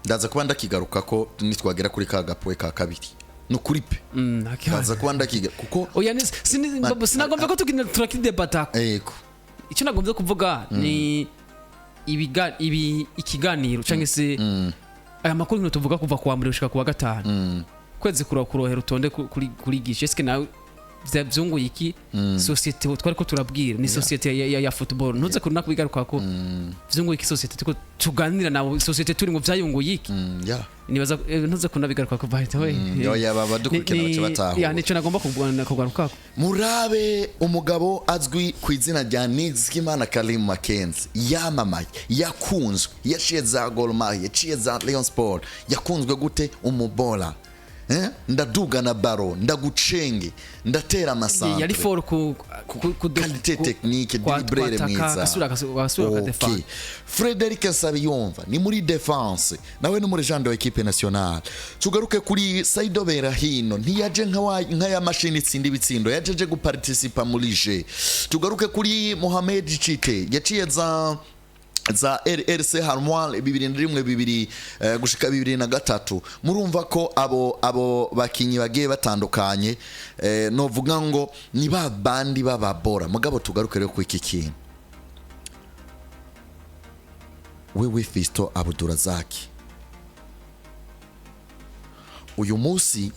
ndaza kuba ndakigaruka ko nitwagera kuri ka gapoe ka kabiri no kuri pe baza kuba ndakiga kuko oya sinagombye ko turakidebata yego icyo nagombye kuvuga ni ikiganiro cyangwa se aya makuru nkino tuvuga kuva kuwa mbere gushika kuwa gatanu kwezi kurohera utonde kuri gishe eske nawe byunguye iki societe twari ko turabwira ni societe ya football ntuze kuruna kubigaruka ko byunguye iki societe tuko tuganira nabo societe turi mu byayunguye iki nibaza ntuze kuruna bigaruka ko bahita we yo yaba dukurikira bace bataho ya nico nagomba kugaruka murabe umugabo azwi ku izina rya Nizigimana Karim Mackenzie yamamaye yakunzwe yaciye za Gor Mahia yaciye za Lion Sport yakunzwe gute umubola ndaduga na baro ndagucenge ndatera amasantre yari for ku qualité technique dribbler mwiza asura okay. Frederic Sabiyumva ni muri defense nawe no muri jande wa equipe nationale tugaruke kuri Saido Berahino ntiyaje nka ya machine itsindi bitsindo yajeje guparticipa muri je tugaruke kuri Mohamed Chite yaciye za RC Harmoire 2001 gushika 2003 murumva ko abo bakinyi bagiye batandukanye novuga ngo ni babandi bababora mugabo tugaruke rero ku iki kintu wewe Fisto Abdurazaki uyu munsi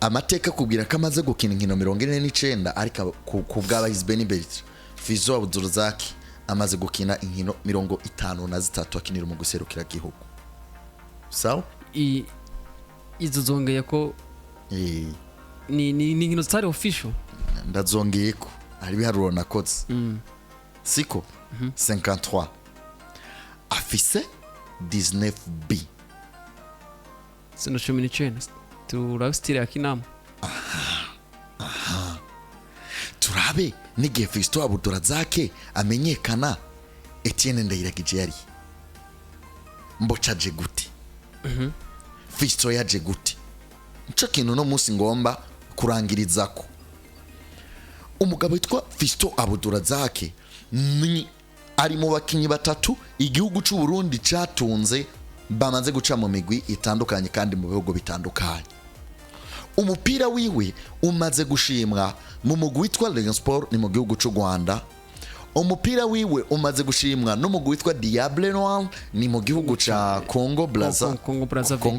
amateka kubwira ko amaze gukina inkino 49 ariko ku bw'abahize Benibert Fisto Abdurazaki amaze gukina inkino 53 akinira mu guserukira gihugu sawa izo zongeye ko ni inkino zitari official ndazongeye ko ari biharuro nakoze siko 53 afise 19B sino 19 turabstira akinama turabe n'igihe Fisto Abdurazaki amenyekana Etienne Ndayiragije yari mbocaje gute Fisto yaje gute nico kintu no munsi ngomba kurangirizako umugabo witwa Fisto Abdurazaki ni ari mu bakinyi batatu igihugu cy'u Burundi catunze bamaze guca mu migwi itandukanye kandi mu bihugu bitandukanye umupira wiwe umaze gushimwa mu mugwi witwa Lion Sport ni mu gihugu cy'u Rwanda umupira wiwe umaze gushimwa no mugwi witwa Diable Noir ni mu gihugu ca Congo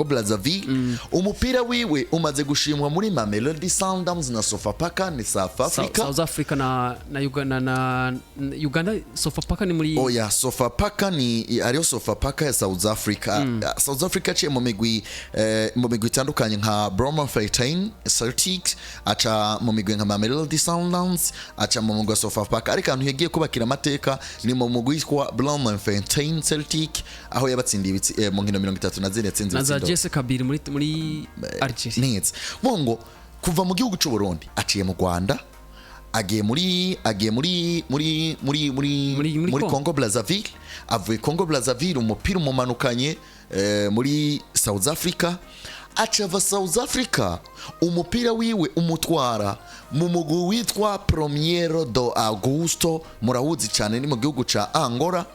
Brazzaville umupira wiwe umaze gushimwa muri Mamelodi Sundowns na Sofapaka ni South Africa na Uganda Sofapaka ni muri oya Sofapaka ni ariyo Sofapaka ya South Africa South Africa cye mu migwi itandukanye nka Bloemfontein Celtics aca mu migwi nka Mamelodi Sundowns aca mu mugwi wa Sofapaka ariko antu yagiye bakira amateka ni mu mugwi kwa Bloemfontein Celtic aho yabatsindiye mu nkino 33 yatsinze na Jesse Kabiri muri Algeria netse bongo kuva mu gihugu cy'u Burundi aciye mu Rwanda agiye muri Congo Brazzaville avuye Congo Brazzaville umupira umumanukanye muri South Africa acava South Africa umupira wiwe umutwara mu mugwi witwa 1 de Agosto murawuzi cyane ni mu gihugu ca Angola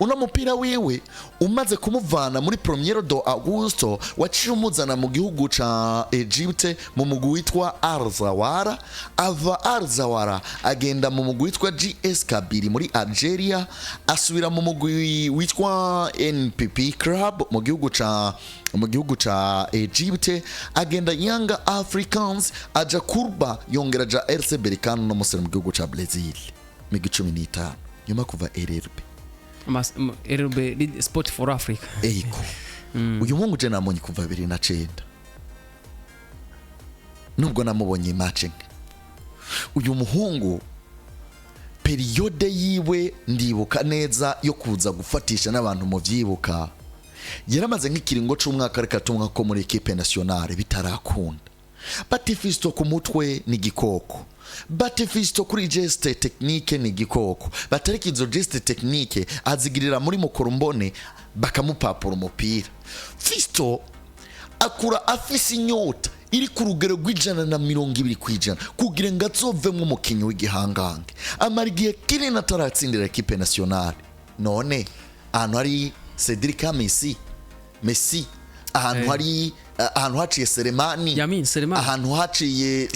uno mupira wiwe umaze kumuvana muri 1 de Agosto waciye umuzana mu gihugu ca Egypte mu mugwi witwa Al-Zawara ava Al-Zawara agenda mu mugwi witwa GS Kabiri muri Algeria asubira mu mugwi witwa NPP Club mu gihugu ca Egypte agenda Young Africans aja Kurba yongera ja RC Berkane no musere mu gihugu ca Brazil mu 15 nyuma kuva RB Sport for Africa Eiko uyu mungu je namonye kuva 2009 nubwo namubonye matching uyu muhungu periode yiwe ndibuka neza yo kuza gufatisha n'abantu mu vyibuka yaramaze nk'ikiringo c'umwaka reka tumwa ko muri equipe nationale bitarakunda Batifisto ku mutwe ni gikoko Batifisto kuri geste technique ni gikoko batariki izo geste technique azigirira muri Mukorumbone bakamupapura umupira Fisto akura afise inyota iri ku rugero rw'120% kugira ngo azovemwe umukinyi w'igihangange amarigiye kiri nataratsindira equipe nationale none ahantu hari Cedric Messi ahantu hari ahantu haciye Selemani Yamin Selemani ahantu haciye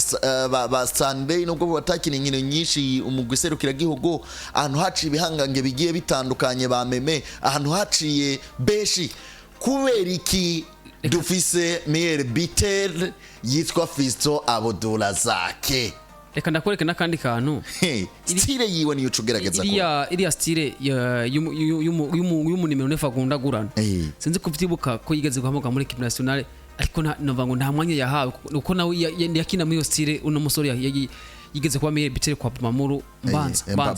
ba Sunday nubwo batakina inkino nyinshi umugwi serukira gihugu ahantu haciye ibihangange bigiye bitandukanye ba Meme ahantu haciye beshi kubera iki dufise meilleur buteur yitwa Fisto Abdulazake reka ndakwereke nakandi kantu style yiwe niyo cugerageza ko iriya style y'umu nimero 9 agunda gurana sinzi kuvyibuka ko yigeze guhamuka muri equipe nationale ariko nova ngo nta mwanya yahawe uko nawe yakina muri iyo style uno musore yigeze kuba meilleur buteur kwa Mamuru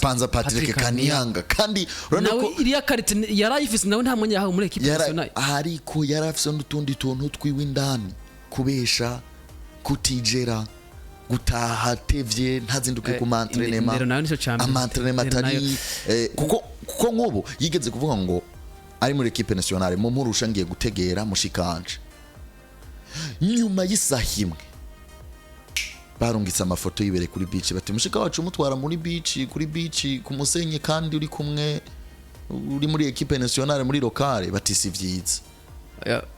Banza Patrick Kaniyanga kandi urabona ko iriya karite yarayifise nawe nta mwanya yahawe muri equipe nationale ariko yarafise n'utundi tuntu twiwindani kubesha kutijera gutaha tevye ntazinduke ku mantrenema amantrenema atari kuko nk'ubu yigeze kuvuga ngo ari muri equipe nationale mu murusha ngiye gutegera mushikanje nyuma y'isahimwe barungitse amafoto yibere kuri beach bati mushika wacu mutwara muri beach kuri beach ku musenyi kandi uri kumwe uri muri equipe nationale muri locale bati si vyiza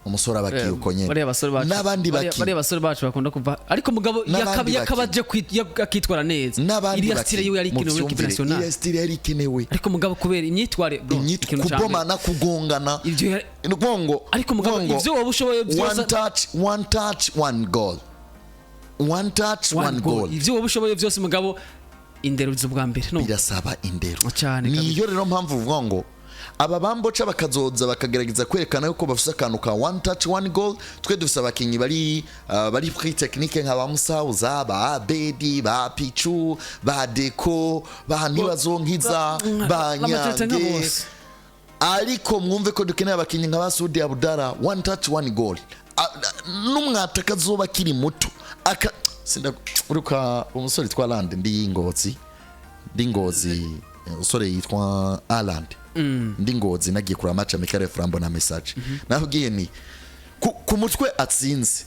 umusore abakiye uko nyene nabandi basore bacu bakunda kuva ariko mugabo yakabaje akitwara neza iriya style yiwe yari ikinewe muri national iriya style yari ikinewe ariko mugabo kubera imyitware kubomana kugongana ivyo ngo ariko mugabo ivyo wabushoboye byose one touch one goal ivyo wabushoboye byose mugabo indero z'ubwa mbere no birasaba indero niyo rero mpamvu uvuga ngo aba bamboca bakazoza bakagerageza kwerekana yuko bafise akantu ka one touch one goal twe dufise abakinyi bari free technique nka ba Musauza ba Bedi ba Pichu ba Deko ba Ntibazonkiza ba Nyange ariko mwumve ko dukeneye abakinyi nka ba Sudi Abdara one touch one goal n'umwataka zoba kiri muto sinda uruka umusore twa Land ndi Ngozi usore yitwa Aland ndi Ngozi nagiye kura match amikare Frambo na message navugiye ni ku mutwe atsinze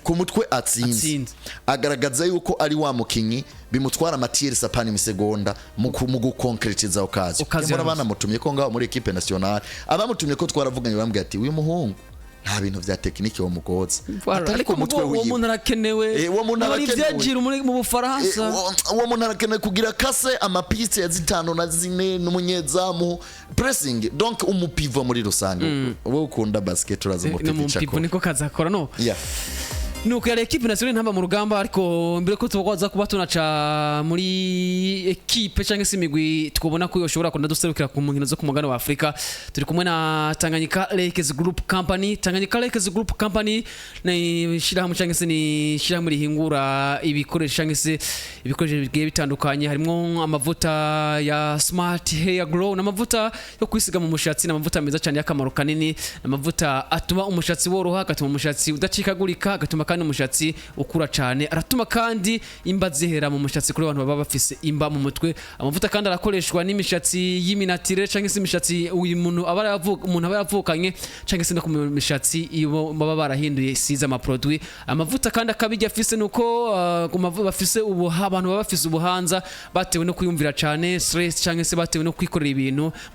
ku mutwe atsinze agaragaza yuko ari wa mukinyi bimutwara matiere sapani misegonda mu gukonkretiza okazi mbona bana mutumye ko ngaho muri equipe nationale abamutumye ko twaravuganye bambwiye ati uyu muhungu nta bintu vya tekinike wo mugoza ariko umutwe wiwe uwo narakenewe muri vyagira mu Bufaransa uwo muntu arakenewe kugira kase amapiste ya zitano na zine n'umunyezamu pressing donc umupivo muri rusange wowe ukunda basket uraza ngo tipicha ko niko kazakora no nuko yari equipe nationale Intamba mu rugamba ariko mbere ko tubaza kuba tunaca muri equipe cyangwa se imigwi twobona ko yoshobora kunda duserukira ku nkino zo ku mugano wa Afrika turi kumwe na Tanganyika Lakers Group Company ni shirahamwe cyangwa se ni shirahamwe rihingura ibikoresho cyangwa se ibikoresho bigiye bitandukanye harimo amavuta ya Smart Hair Glow n'amavuta yo kwisiga mu mushatsi n'amavuta meza cyane y'akamaro kanini n'amavuta atuma umushatsi woroha agatuma umushatsi udacikagurika agatuma kandi umushatsi ukura cyane aratuma kandi imba zihera mu mushatsi kuri abantu baba bafise imba mu mutwe amavuta kandi arakoreshwa n'imishatsi y'iminatire cyangwa se imishatsi umuntu aba yavukanye cyangwa se no ku mishatsi baba barahinduye siza ama produit amavuta kandi akabijya afise nuko bafise abantu baba bafise ubuhanza batewe no kuyumvira cyane stress cyangwa se batewe no kwikorera ibintu